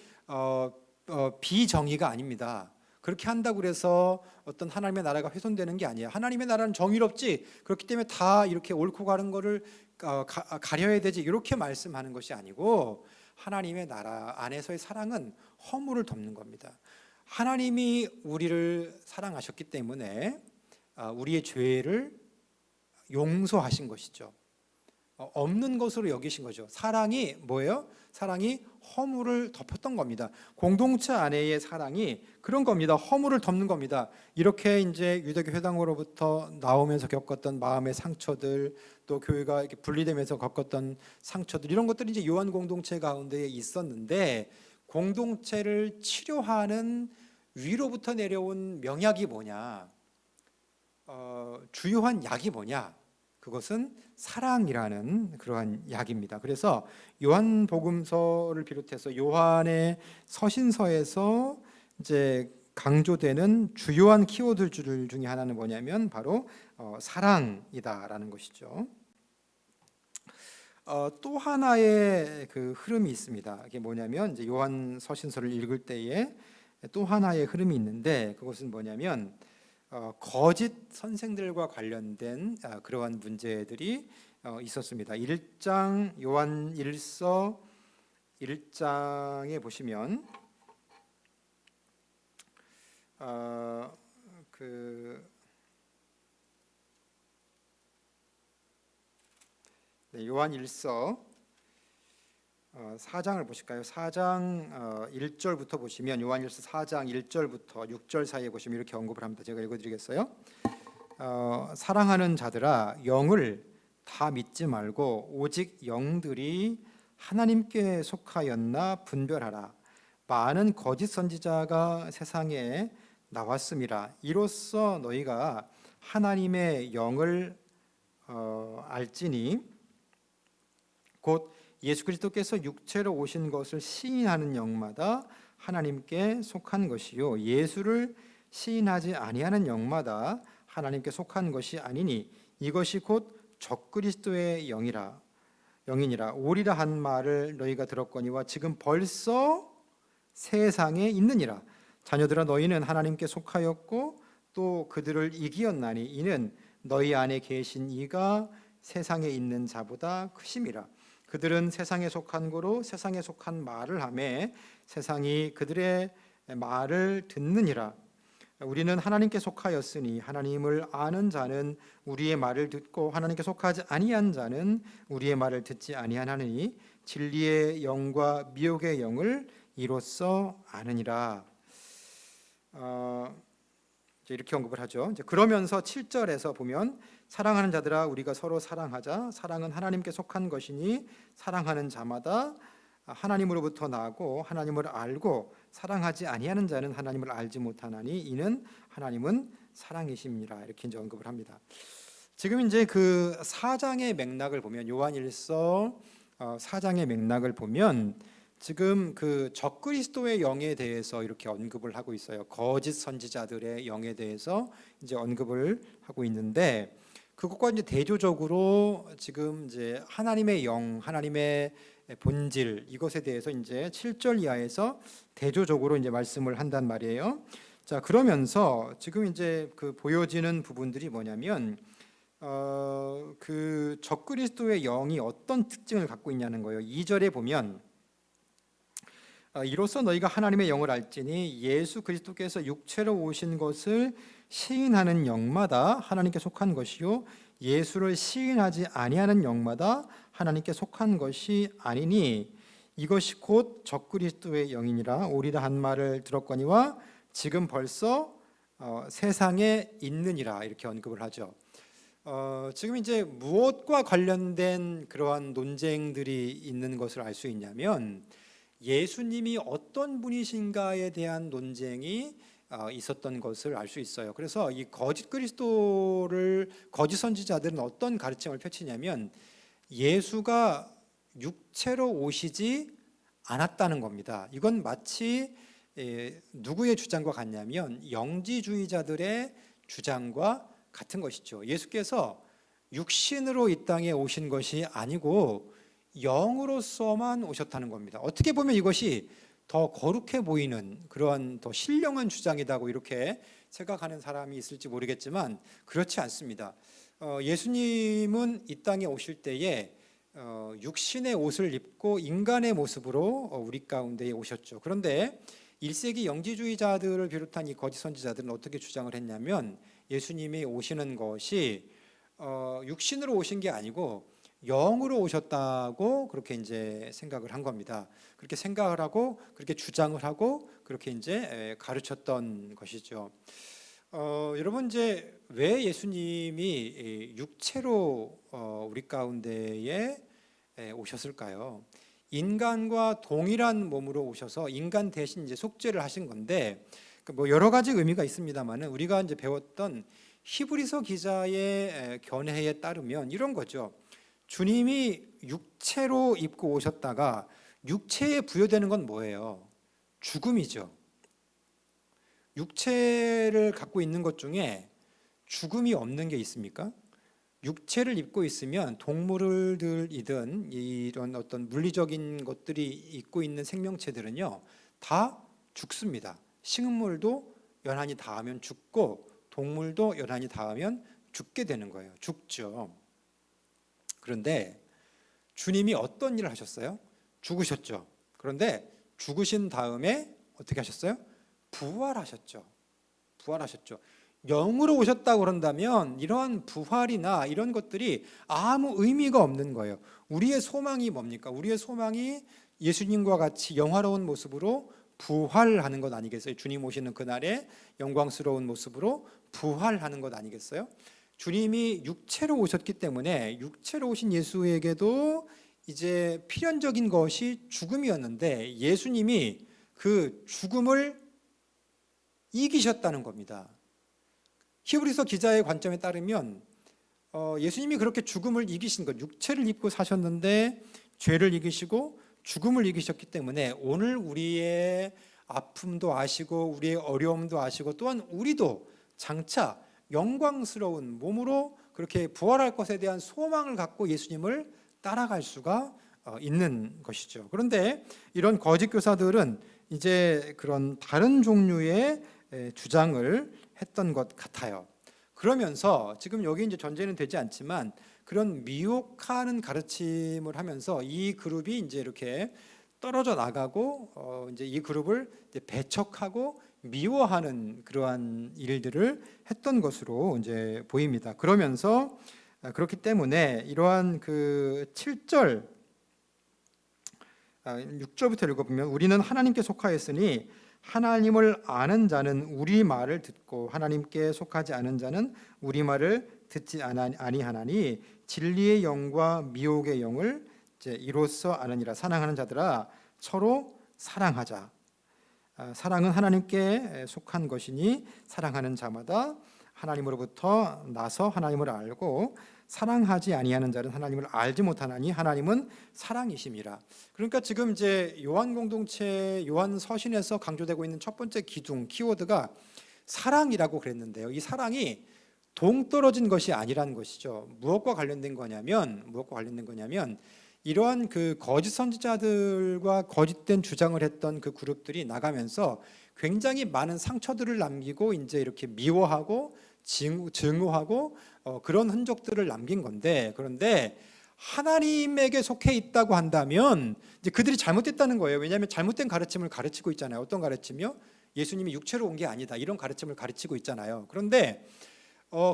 S1: 비정의가 아닙니다. 그렇게 한다고 해서 어떤 하나님의 나라가 훼손되는 게 아니에요. 하나님의 나라는 정의롭지, 그렇기 때문에 다 이렇게 옳고 가른 거를 가려야 되지, 이렇게 말씀하는 것이 아니고 하나님의 나라 안에서의 사랑은 허물을 덮는 겁니다. 하나님이 우리를 사랑하셨기 때문에 우리의 죄를 용서하신 것이죠. 없는 것으로 여기신 거죠. 사랑이 뭐예요? 사랑이 허물을 덮었던 겁니다. 공동체 안에의 사랑이 그런 겁니다. 허물을 덮는 겁니다. 이렇게 이제 유대교 회당으로부터 나오면서 겪었던 마음의 상처들, 또 교회가 이렇게 분리되면서 겪었던 상처들, 이런 것들이 이제 요한 공동체 가운데에 있었는데, 공동체를 치료하는 위로부터 내려온 명약이 뭐냐? 주요한 약이 뭐냐? 그것은 사랑이라는 그러한 약입니다. 그래서 요한복음서를 비롯해서 요한의 서신서에서 이제 강조되는 주요한 키워드들 중에 하나는 뭐냐면 바로 사랑이다라는 것이죠. 또 하나의 그 흐름이 있습니다. 이게 뭐냐면 이제 요한 서신서를 읽을 때에 또 하나의 흐름이 있는데, 그것은 뭐냐면 거짓 선생들과 관련된 그러한 문제들이 있었습니다. 1장 요한 1서 1장에 보시면 요한 1서 4장을 보실까요? 4장 1절부터 보시면, 요한 1서 4장 1절부터 6절 사이에 보시면 이렇게 언급을 합니다. 제가 읽어드리겠어요. 사랑하는 자들아, 영을 다 믿지 말고 오직 영들이 하나님께 속하였나 분별하라. 많은 거짓 선지자가 세상에 나왔음이라. 이로써 너희가 하나님의 영을 알지니 곧 예수 그리스도께서 육체로 오신 것을 시인하는 영마다 하나님께 속한 것이요, 예수를 시인하지 아니하는 영마다 하나님께 속한 것이 아니니 이것이 곧 적그리스도의 영이니라. 오리라 한 말을 너희가 들었거니와 지금 벌써 세상에 있느니라. 자녀들아, 너희는 하나님께 속하였고 또 그들을 이기었나니 이는 너희 안에 계신 이가 세상에 있는 자보다 크심이라. 그들은 세상에 속한 고로 세상에 속한 말을 하매 세상이 그들의 말을 듣느니라. 우리는 하나님께 속하였으니 하나님을 아는 자는 우리의 말을 듣고 하나님께 속하지 아니한 자는 우리의 말을 듣지 아니하나니 진리의 영과 미혹의 영을 이로써 아느니라. 이렇게 언급을 하죠. 이제 그러면서 7절에서 보면 사랑하는 자들아, 우리가 서로 사랑하자. 사랑은 하나님께 속한 것이니 사랑하는 자마다 하나님으로부터 나고 하나님을 알고 사랑하지 아니하는 자는 하나님을 알지 못하나니 이는 하나님은 사랑이십니다. 이렇게 이제 언급을 합니다. 지금 이제 그 4장의 맥락을 보면, 요한일서 4장의 맥락을 보면 지금 그 적그리스도의 영에 대해서 이렇게 언급을 하고 있어요. 거짓 선지자들의 영에 대해서 이제 언급을 하고 있는데, 그것과 이제 대조적으로 지금 이제 하나님의 영, 하나님의 본질, 이것에 대해서 이제 7절 이하에서 대조적으로 이제 말씀을 한단 말이에요. 자, 그러면서 지금 이제 그 보여지는 부분들이 뭐냐면 그 적그리스도의 영이 어떤 특징을 갖고 있냐는 거예요. 2절에 보면 이로써 너희가 하나님의 영을 알지니 예수 그리스도께서 육체로 오신 것을 시인하는 영마다 하나님께 속한 것이요, 예수를 시인하지 아니하는 영마다 하나님께 속한 것이 아니니 이것이 곧 적그리스도의 영이니라. 오리라 한 말을 들었거니와 지금 벌써 세상에 있느니라. 이렇게 언급을 하죠. 지금 이제 무엇과 관련된 그러한 논쟁들이 있는 것을 알 수 있냐면, 예수님이 어떤 분이신가에 대한 논쟁이 있었던 것을 알 수 있어요. 그래서 이 거짓 그리스도를, 거짓 선지자들은 어떤 가르침을 펼치냐면 예수가 육체로 오시지 않았다는 겁니다. 이건 마치 누구의 주장과 같냐면 영지주의자들의 주장과 같은 것이죠. 예수께서 육신으로 이 땅에 오신 것이 아니고 영으로서만 오셨다는 겁니다. 어떻게 보면 이것이 더 거룩해 보이는 그러한 더 신령한 주장이다고 이렇게 생각하는 사람이 있을지 모르겠지만 그렇지 않습니다. 예수님은 이 땅에 오실 때에 육신의 옷을 입고 인간의 모습으로 우리 가운데에 오셨죠. 그런데 1세기 영지주의자들을 비롯한 이 거짓 선지자들은 어떻게 주장을 했냐면 예수님이 오시는 것이 육신으로 오신 게 아니고 영으로 오셨다고 그렇게 이제 생각을 한 겁니다. 그렇게 생각을 하고 그렇게 주장을 하고 그렇게 이제 가르쳤던 것이죠. 여러분 이제 왜 예수님이 육체로 우리 가운데에 오셨을까요? 인간과 동일한 몸으로 오셔서 인간 대신 이제 속죄를 하신 건데 뭐 여러 가지 의미가 있습니다만은 우리가 이제 배웠던 히브리서 기자의 견해에 따르면 이런 거죠. 주님이 육체로 입고 오셨다가 육체에 부여되는 건 뭐예요? 죽음이죠. 육체를 갖고 있는 것 중에 죽음이 없는 게 있습니까? 육체를 입고 있으면 동물들이든 이런 어떤 물리적인 것들이 입고 있는 생명체들은요 다 죽습니다. 식물도 연한이 닿으면 죽고 동물도 연한이 닿으면 죽게 되는 거예요. 죽죠. 그런데 주님이 어떤 일을 하셨어요? 죽으셨죠. 그런데 죽으신 다음에 어떻게 하셨어요? 부활하셨죠. 부활하셨죠. 영으로 오셨다고 그런다면 이러한 부활이나 이런 것들이 아무 의미가 없는 거예요. 우리의 소망이 뭡니까? 우리의 소망이 예수님과 같이 영화로운 모습으로 부활하는 것 아니겠어요? 주님 오시는 그날에 영광스러운 모습으로 부활하는 것 아니겠어요? 주님이 육체로 오셨기 때문에 육체로 오신 예수에게도 이제 필연적인 것이 죽음이었는데 예수님이 그 죽음을 이기셨다는 겁니다. 히브리서 기자의 관점에 따르면 예수님이 그렇게 죽음을 이기신 것, 육체를 입고 사셨는데 죄를 이기시고 죽음을 이기셨기 때문에 오늘 우리의 아픔도 아시고 우리의 어려움도 아시고 또한 우리도 장차 영광스러운 몸으로 그렇게 부활할 것에 대한 소망을 갖고 예수님을 따라갈 수가 있는 것이죠. 그런데 이런 거짓 교사들은 이제 그런 다른 종류의 주장을 했던 것 같아요. 그러면서 지금 여기 이제 전제는 되지 않지만 그런 미혹하는 가르침을 하면서 이 그룹이 이제 이렇게 떨어져 나가고 이제 이 그룹을 이제 배척하고 미워하는 그러한 일들을 했던 것으로 이제 보입니다. 그러면서 그렇기 때문에 이러한 그 7절 6절부터 읽어보면 우리는 하나님께 속하였으니 하나님을 아는 자는 우리 말을 듣고 하나님께 속하지 않은 자는 우리 말을 듣지 아니하나니 진리의 영과 미혹의 영을 이제 이로써 아느니라. 사랑하는 자들아 서로 사랑하자. 사랑은 하나님께 속한 것이니 사랑하는 자마다 하나님으로부터 나서 하나님을 알고 사랑하지 아니하는 자는 하나님을 알지 못하나니 하나님은 사랑이심이라. 그러니까 지금 이제 요한 공동체 요한 서신에서 강조되고 있는 첫 번째 기둥 키워드가 사랑이라고 그랬는데요. 이 사랑이 동떨어진 것이 아니라는 것이죠. 무엇과 관련된 거냐면 이러한 그 거짓 선지자들과 거짓된 주장을 했던 그 그룹들이 나가면서 굉장히 많은 상처들을 남기고 이제 이렇게 미워하고 증오하고 그런 흔적들을 남긴 건데, 그런데 하나님에게 속해 있다고 한다면 이제 그들이 잘못됐다는 거예요. 왜냐하면 잘못된 가르침을 가르치고 있잖아요. 어떤 가르침이요? 예수님이 육체로 온 게 아니다, 이런 가르침을 가르치고 있잖아요. 그런데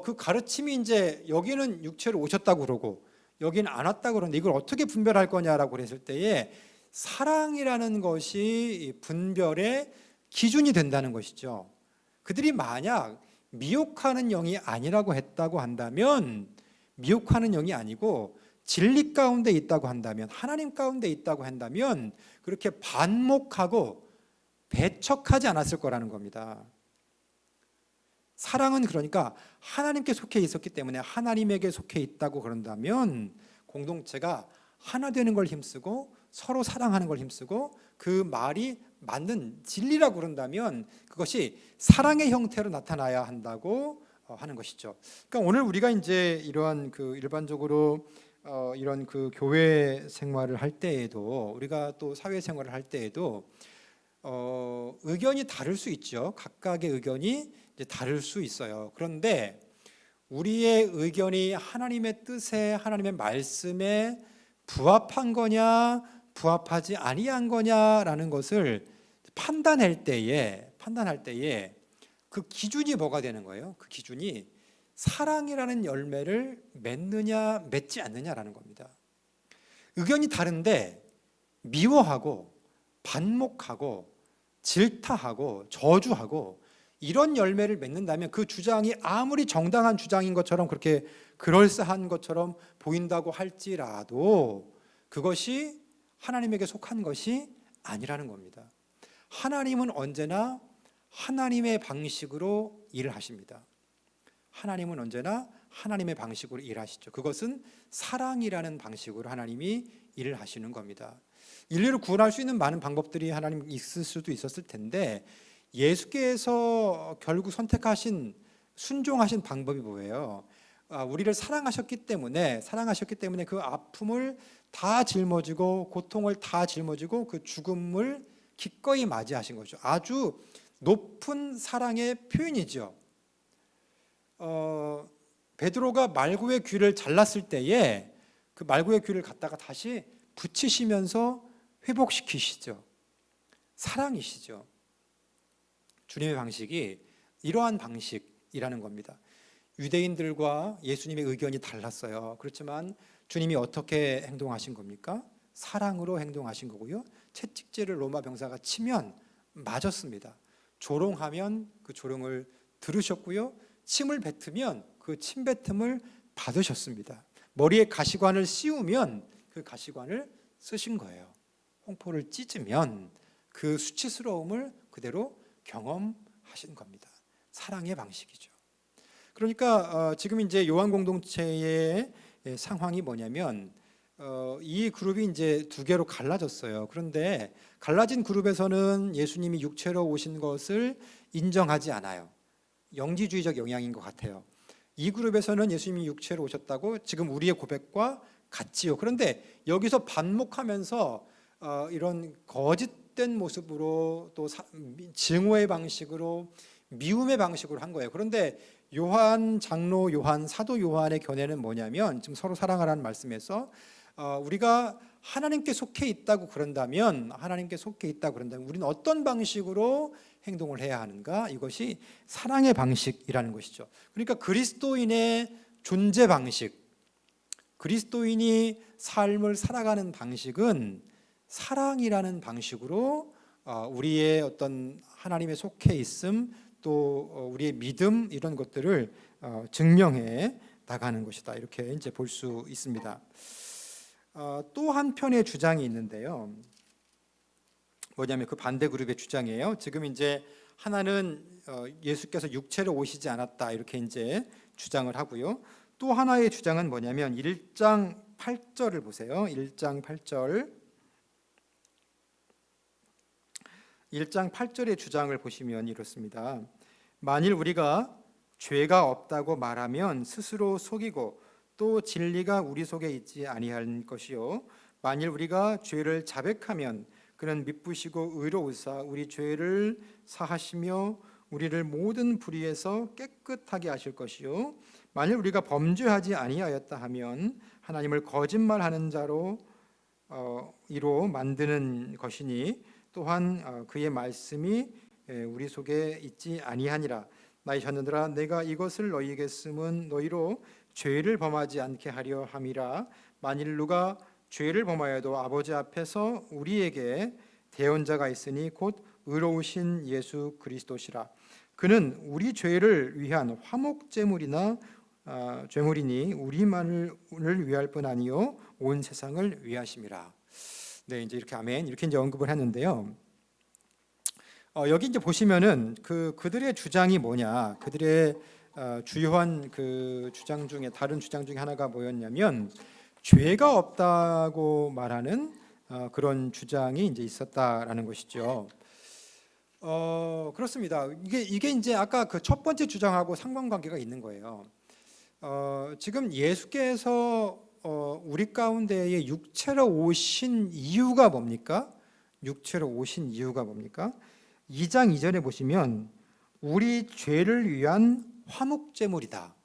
S1: 그 가르침이 이제 여기는 육체로 오셨다고 그러고 여기는 안 왔다고 그러는데 이걸 어떻게 분별할 거냐라고 그랬을 때에 사랑이라는 것이 분별의 기준이 된다는 것이죠. 그들이 만약 미혹하는 영이 아니라고 했다고 한다면, 미혹하는 영이 아니고 진리 가운데 있다고 한다면, 하나님 가운데 있다고 한다면 그렇게 반목하고 배척하지 않았을 거라는 겁니다. 사랑은 그러니까 하나님께 속해 있었기 때문에 하나님에게 속해 있다고 그런다면 공동체가 하나 되는 걸 힘쓰고 서로 사랑하는 걸 힘쓰고 그 말이 맞는 진리라고 그런다면 그것이 사랑의 형태로 나타나야 한다고 하는 것이죠. 그러니까 오늘 우리가 이제 이러한 그 일반적으로 이런 그 교회 생활을 할 때에도 우리가 또 사회 생활을 할 때에도 의견이 다를 수 있죠. 각각의 의견이 이제 다를 수 있어요. 그런데 우리의 의견이 하나님의 뜻에, 하나님의 말씀에 부합한 거냐 부합하지 아니한 거냐라는 것을 판단할 때에 그 기준이 뭐가 되는 거예요? 그 기준이 사랑이라는 열매를 맺느냐 맺지 않느냐라는 겁니다. 의견이 다른데 미워하고 반목하고 질타하고 저주하고 이런 열매를 맺는다면 그 주장이 아무리 정당한 주장인 것처럼 그렇게 그럴싸한 것처럼 보인다고 할지라도 그것이 하나님에게 속한 것이 아니라는 겁니다. 하나님은 언제나 하나님의 방식으로 일을 하십니다. 하나님은 언제나 하나님의 방식으로 일하시죠. 그것은 사랑이라는 방식으로 하나님이 일을 하시는 겁니다. 인류를 구원할 수 있는 많은 방법들이 하나님 있을 수도 있었을 텐데 예수께서 결국 선택하신 순종하신 방법이 뭐예요? 우리를 사랑하셨기 때문에 그 아픔을 다 짊어지고 고통을 다 짊어지고 그 죽음을 기꺼이 맞이하신 거죠. 아주 높은 사랑의 표현이죠. 베드로가 말구의 귀를 잘랐을 때에 그 말구의 귀를 갖다가 다시 붙이시면서 회복시키시죠. 사랑이시죠. 주님의 방식이 이러한 방식이라는 겁니다. 유대인들과 예수님의 의견이 달랐어요. 그렇지만 주님이 어떻게 행동하신 겁니까? 사랑으로 행동하신 거고요. 채찍질을 로마 병사가 치면 맞았습니다. 조롱하면 그 조롱을 들으셨고요. 침을 뱉으면 그 침 뱉음을 받으셨습니다. 머리에 가시관을 씌우면 그 가시관을 쓰신 거예요. 홍포를 찢으면 그 수치스러움을 그대로 경험하신 겁니다. 사랑의 방식이죠. 그러니까 지금 이제 요한 공동체의 상황이 뭐냐면 이 그룹이 이제 두 개로 갈라졌어요. 그런데 갈라진 그룹에서는 예수님이 육체로 오신 것을 인정하지 않아요. 영지주의적 영향인 것 같아요. 이 그룹에서는 예수님이 육체로 오셨다고 지금 우리의 고백과 같지요. 그런데 여기서 반목하면서 이런 거짓된 모습으로 또 증오의 방식으로 미움의 방식으로 한 거예요. 그런데 요한 장로 요한, 사도 요한의 견해는 뭐냐면 지금 서로 사랑하라는 말씀에서 우리가 하나님께 속해 있다고 그런다면 우리는 어떤 방식으로 행동을 해야 하는가? 이것이 사랑의 방식이라는 것이죠. 그러니까 그리스도인의 존재 방식, 그리스도인이 삶을 살아가는 방식은 사랑이라는 방식으로 우리의 어떤 하나님의 속해 있음 또 우리의 믿음 이런 것들을 증명해 나가는 것이다. 이렇게 이제 볼 수 있습니다. 또 한편의 주장이 있는데요. 뭐냐면 그 반대 그룹의 주장이에요. 지금 이제 하나는 예수께서 육체로 오시지 않았다 이렇게 이제 주장을 하고요. 또 하나의 주장은 뭐냐면 1장 8절을 보세요. 1장 8절. 1장 8절의 주장을 보시면 이렇습니다. 만일 우리가 죄가 없다고 말하면 스스로 속이고 또 진리가 우리 속에 있지 아니할 것이요 만일 우리가 죄를 자백하면 그는 미쁘시고 의로우사 우리 죄를 사하시며 우리를 모든 불의에서 깨끗하게 하실 것이요 만일 우리가 범죄하지 아니하였다 하면 하나님을 거짓말하는 자로 이로 만드는 것이니 또한 그의 말씀이 우리 속에 있지 아니하니라. 나의 자녀들아 내가 이것을 너희에게 쓰면 너희로 죄를 범하지 않게 하려 함이라. 만일 누가 죄를 범하여도 아버지 앞에서 우리에게 대언자가 있으니 곧 의로우신 예수 그리스도시라. 그는 우리 죄를 위한 화목제물이나 죄물이니 우리만을 위할 뿐 아니요 온 세상을 위하심이라. 네, 이제 이렇게 아멘 이렇게 이제 언급을 했는데요. 여기 이제 보시면은 그들의 주장이 뭐냐, 그들의 주요한 그 주장 중에 다른 주장 중에 하나가 뭐였냐면 죄가 없다고 말하는 그런 주장이 이제 있었다라는 것이죠. 그렇습니다. 이게 이제 아까 그 첫 번째 주장하고 상관관계가 있는 거예요. 지금 예수께서 우리 가운데에 육체로 오신 이유가 뭡니까? 육체로 오신 이유가 뭡니까? 2장 2절에 보시면 우리 죄를 위한 화목제물이다.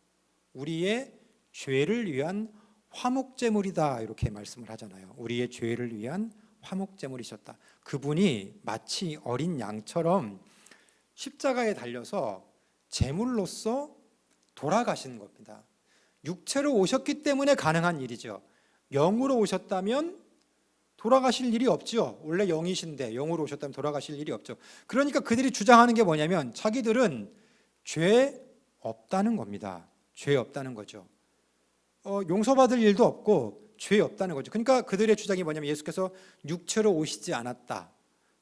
S1: 우리의 죄를 위한 화목제물이다. 이렇게 말씀을 하잖아요. 우리의 죄를 위한 화목제물이셨다. 그분이 마치 어린 양처럼 십자가에 달려서 제물로서 돌아가신 겁니다. 육체로 오셨기 때문에 가능한 일이죠. 영으로 오셨다면 돌아가실 일이 없죠. 원래 영이신데 영으로 오셨다면 돌아가실 일이 없죠. 그러니까 그들이 주장하는 게 뭐냐면 자기들은 죄 없다는 겁니다. 죄 없다는 거죠. 용서받을 일도 없고 죄 없다는 거죠. 그러니까 그들의 주장이 뭐냐면 예수께서 육체로 오시지 않았다.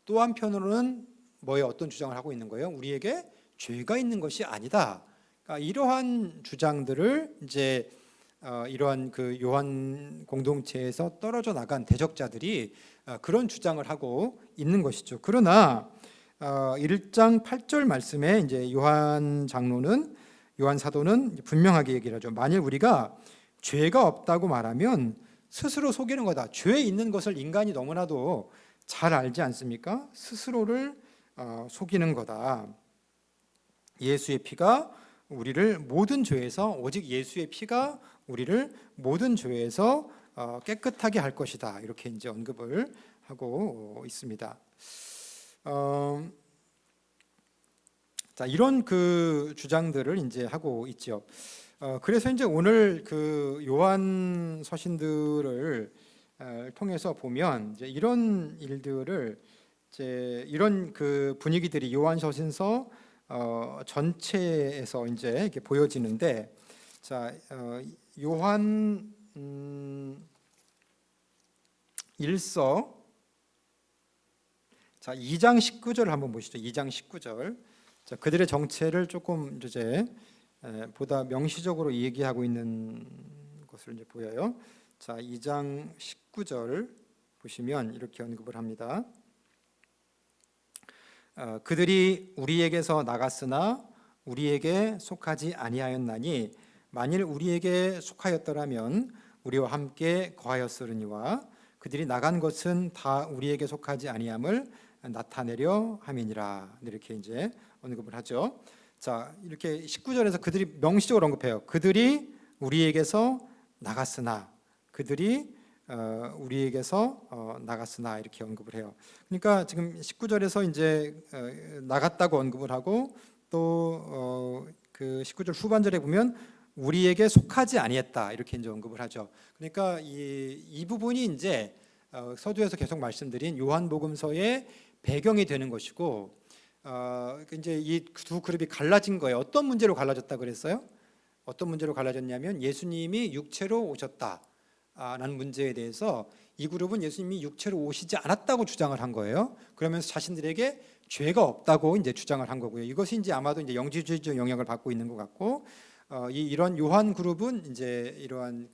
S1: 또 한편으로는 어떤 주장을 하고 있는 거예요? 우리에게 죄가 있는 것이 아니다. 그러니까 이러한 주장들을 이제 이러한 그 요한 공동체에서 떨어져 나간 대적자들이 그런 주장을 하고 있는 것이죠. 그러나 1장 8절 말씀에 이제 요한 사도는 분명하게 얘기를 하죠. 만일 우리가 죄가 없다고 말하면 스스로 속이는 거다. 죄 있는 것을 인간이 너무나도 잘 알지 않습니까? 스스로를 속이는 거다. 예수의 피가 우리를 모든 죄에서 오직 예수의 피가 우리를 모든 죄에서 깨끗하게 할 것이다. 이렇게 이제 언급을 하고 있습니다. 자, 이런 그 주장들을 이제 하고 있죠. 그래서 이제 오늘 그 요한 서신들을 통해서 보면 이제 이런 일들을 이제 이런 그 분위기들이 요한 서신서 전체에서 이제 이렇게 보여지는데, 자, 요한 1서 자 2장 19절을 한번 보시죠. 2장 19절. 자, 그들의 정체를 조금 이제 보다 명시적으로 얘기하고 있는 것을 이제 보여요. 자, 2장 19절 보시면 이렇게 언급을 합니다. 그들이 우리에게서 나갔으나 우리에게 속하지 아니하였나니 만일 우리에게 속하였더라면 우리와 함께 거하였으리니와 그들이 나간 것은 다 우리에게 속하지 아니함을 나타내려 함이니라. 이렇게 이제 언급을 하죠. 자, 이렇게 19절에서 그들이 명시적으로 언급해요. 그들이 우리에게서 나갔으나, 그들이 우리에게서 나갔으나 이렇게 언급을 해요. 그러니까 지금 19절에서 이제 나갔다고 언급을 하고 또 그 19절 후반절에 보면 우리에게 속하지 아니했다 이렇게 이제 언급을 하죠. 그러니까 이 부분이 이제 서두에서 계속 말씀드린 요한복음서의 배경이 되는 것이고, 이제 이 두 그룹이 갈라진 거예요. 어떤 문제로 갈라졌다 그랬어요? 어떤 문제로 갈라졌냐면 예수님이 육체로 오셨다라는 문제에 대해서 이 그룹은 예수님이 육체로 오시지 않았다고 주장을 한 거예요. 그러면서 자신들에게 죄가 없다고 이제 주장을 한 거고요. 이것이 이제 아마도 이제 영지주의적 영향을 받고 있는 것 같고, 이런 요한 그룹은 이제 이러한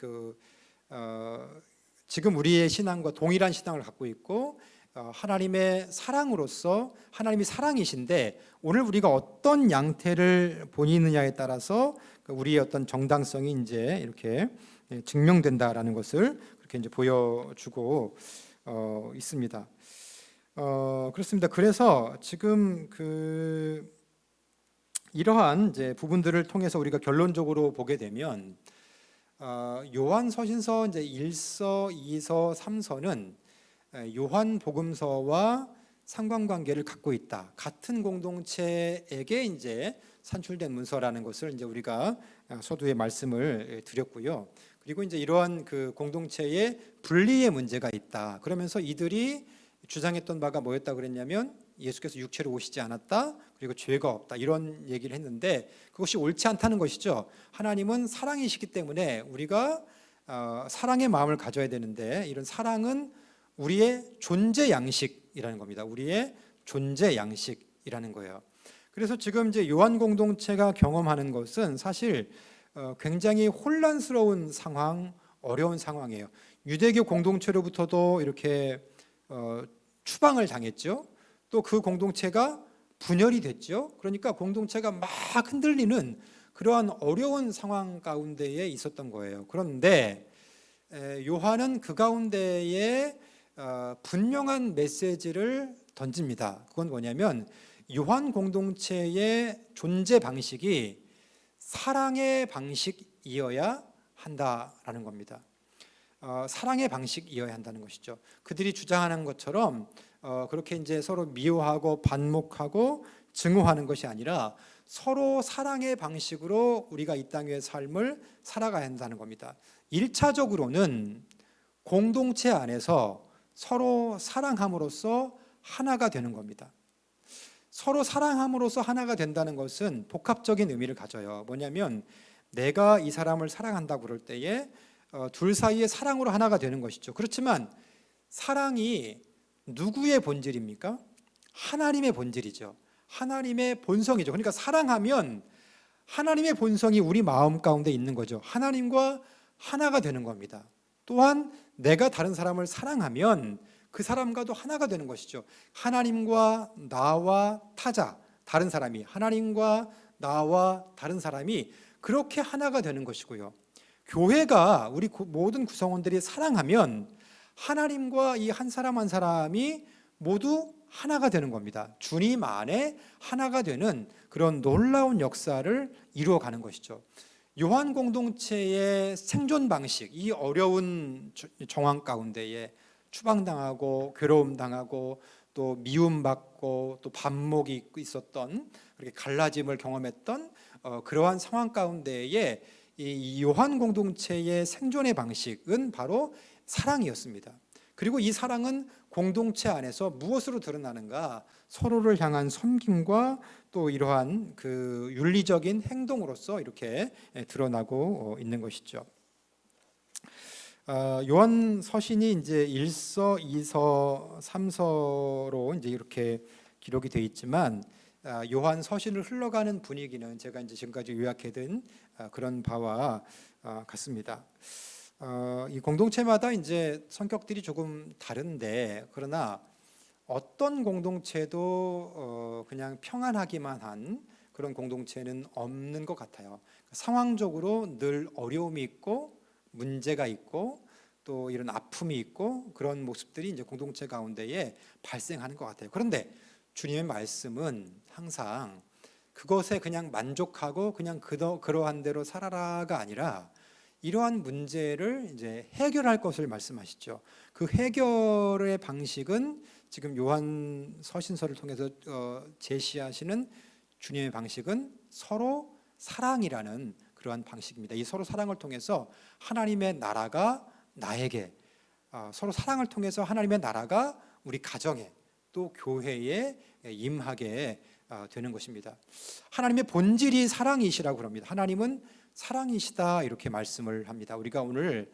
S1: 지금 우리의 신앙과 동일한 신앙을 갖고 있고, 하나님의 사랑으로서 하나님이 사랑이신데 오늘 우리가 어떤 양태를 보이느냐에 따라서 우리의 어떤 정당성이 이제 이렇게 증명된다라는 것을 그렇게 이제 보여주고 있습니다. 그렇습니다. 그래서 지금 이러한 이제 부분들을 통해서 우리가 결론적으로 보게 되면 요한 서신서 이제 1서, 2서, 3서는 요한 복음서와 상관관계를 갖고 있다. 같은 공동체에게 이제 산출된 문서라는 것을 이제 우리가 서두에 말씀을 드렸고요. 그리고 이제 이러한 그 공동체의 분리의 문제가 있다. 그러면서 이들이 주장했던 바가 뭐였다 그랬냐면 예수께서 육체로 오시지 않았다. 그리고 죄가 없다. 이런 얘기를 했는데 그것이 옳지 않다는 것이죠. 하나님은 사랑이시기 때문에 우리가 사랑의 마음을 가져야 되는데 이런 사랑은 우리의 존재 양식이라는 겁니다. 우리의 존재 양식이라는 거예요. 그래서 지금 이제 요한 공동체가 경험하는 것은 사실 굉장히 혼란스러운 상황, 어려운 상황이에요. 유대교 공동체로부터도 이렇게 추방을 당했죠. 또 그 공동체가 분열이 됐죠. 그러니까 공동체가 막 흔들리는 그러한 어려운 상황 가운데에 있었던 거예요. 그런데 요한은 그 가운데에 분명한 메시지를 던집니다. 그건 뭐냐면 요한 공동체의 존재 방식이 사랑의 방식이어야 한다라는 겁니다. 사랑의 방식이어야 한다는 것이죠. 그들이 주장하는 것처럼 그렇게 이제 서로 미워하고 반목하고 증오하는 것이 아니라 서로 사랑의 방식으로 우리가 이 땅의 삶을 살아가야 한다는 겁니다. 1차적으로는 공동체 안에서 서로 사랑함으로써 하나가 되는 겁니다. 서로 사랑함으로써 하나가 된다는 것은 복합적인 의미를 가져요. 뭐냐면 내가 이 사람을 사랑한다고 그럴 때에 둘 사이의 사랑으로 하나가 되는 것이죠. 그렇지만 사랑이 누구의 본질입니까? 하나님의 본질이죠. 하나님의 본성이죠. 그러니까 사랑하면 하나님의 본성이 우리 마음 가운데 있는 거죠. 하나님과 하나가 되는 겁니다. 또한 내가 다른 사람을 사랑하면 그 사람과도 하나가 되는 것이죠. 하나님과 나와 타자, 다른 사람이, 하나님과 나와 다른 사람이 그렇게 하나가 되는 것이고요. 교회가 우리 모든 구성원들이 사랑하면 하나님과 이 한 사람 한 사람이 모두 하나가 되는 겁니다. 주님 안에 하나가 되는 그런 놀라운 역사를 이루어가는 것이죠. 요한 공동체의 생존 방식, 이 어려운 정황 가운데에 추방당하고 괴로움당하고 또 미움받고 또 반목이 있었던, 그렇게 갈라짐을 경험했던 그러한 상황 가운데에 이 요한 공동체의 생존의 방식은 바로 사랑이었습니다. 그리고 이 사랑은 공동체 안에서 무엇으로 드러나는가? 서로를 향한 섬김과 또 이러한 그 윤리적인 행동으로서 이렇게 드러나고 있는 것이죠. 요한 서신이 이제 1서, 2서, 3서로 이제 이렇게 기록이 되어 있지만 요한 서신을 흘러가는 분위기는 제가 이제 지금까지 요약해둔 그런 바와 같습니다. 이 공동체마다 이제 성격들이 조금 다른데, 그러나 어떤 공동체도 그냥 평안하기만 한 그런 공동체는 없는 것 같아요. 상황적으로 늘 어려움이 있고 문제가 있고 또 이런 아픔이 있고 그런 모습들이 이제 공동체 가운데에 발생하는 것 같아요. 그런데 주님의 말씀은 항상 그것에 그냥 만족하고 그냥 그러한 대로 살아라가 아니라 이러한 문제를 이제 해결할 것을 말씀하시죠. 그 해결의 방식은 지금 요한 서신서를 통해서 제시하시는 주님의 방식은 서로 사랑이라는 그러한 방식입니다. 이 서로 사랑을 통해서 하나님의 나라가 나에게, 서로 사랑을 통해서 하나님의 나라가 우리 가정에 또 교회에 임하게 되는 것입니다. 하나님의 본질이 사랑이시라고 그럽니다. 하나님은 사랑이시다 이렇게 말씀을 합니다. 우리가 오늘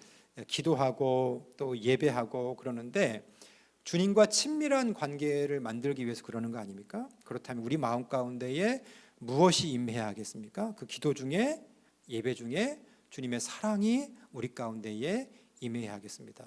S1: 기도하고 또 예배하고 그러는데 주님과 친밀한 관계를 만들기 위해서 그러는 거 아닙니까? 그렇다면 우리 마음 가운데에 무엇이 임해야 하겠습니까? 그 기도 중에, 예배 중에 주님의 사랑이 우리 가운데에 임해야 하겠습니다.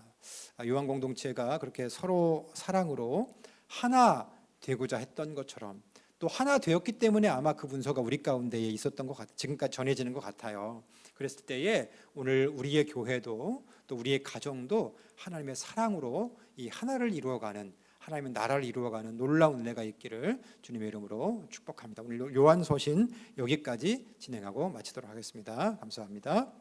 S1: 요한 공동체가 그렇게 서로 사랑으로 하나 되고자 했던 것처럼 또 하나 되었기 때문에 아마 그 문서가 우리 가운데에 있었던 것 같아요. 지금까지 전해지는 것 같아요. 그랬을 때에 오늘 우리의 교회도 또 우리의 가정도 하나님의 사랑으로 이 하나를 이루어가는, 하나님의 나라를 이루어가는 놀라운 은혜가 있기를 주님의 이름으로 축복합니다. 오늘 요한서신 여기까지 진행하고 마치도록 하겠습니다. 감사합니다.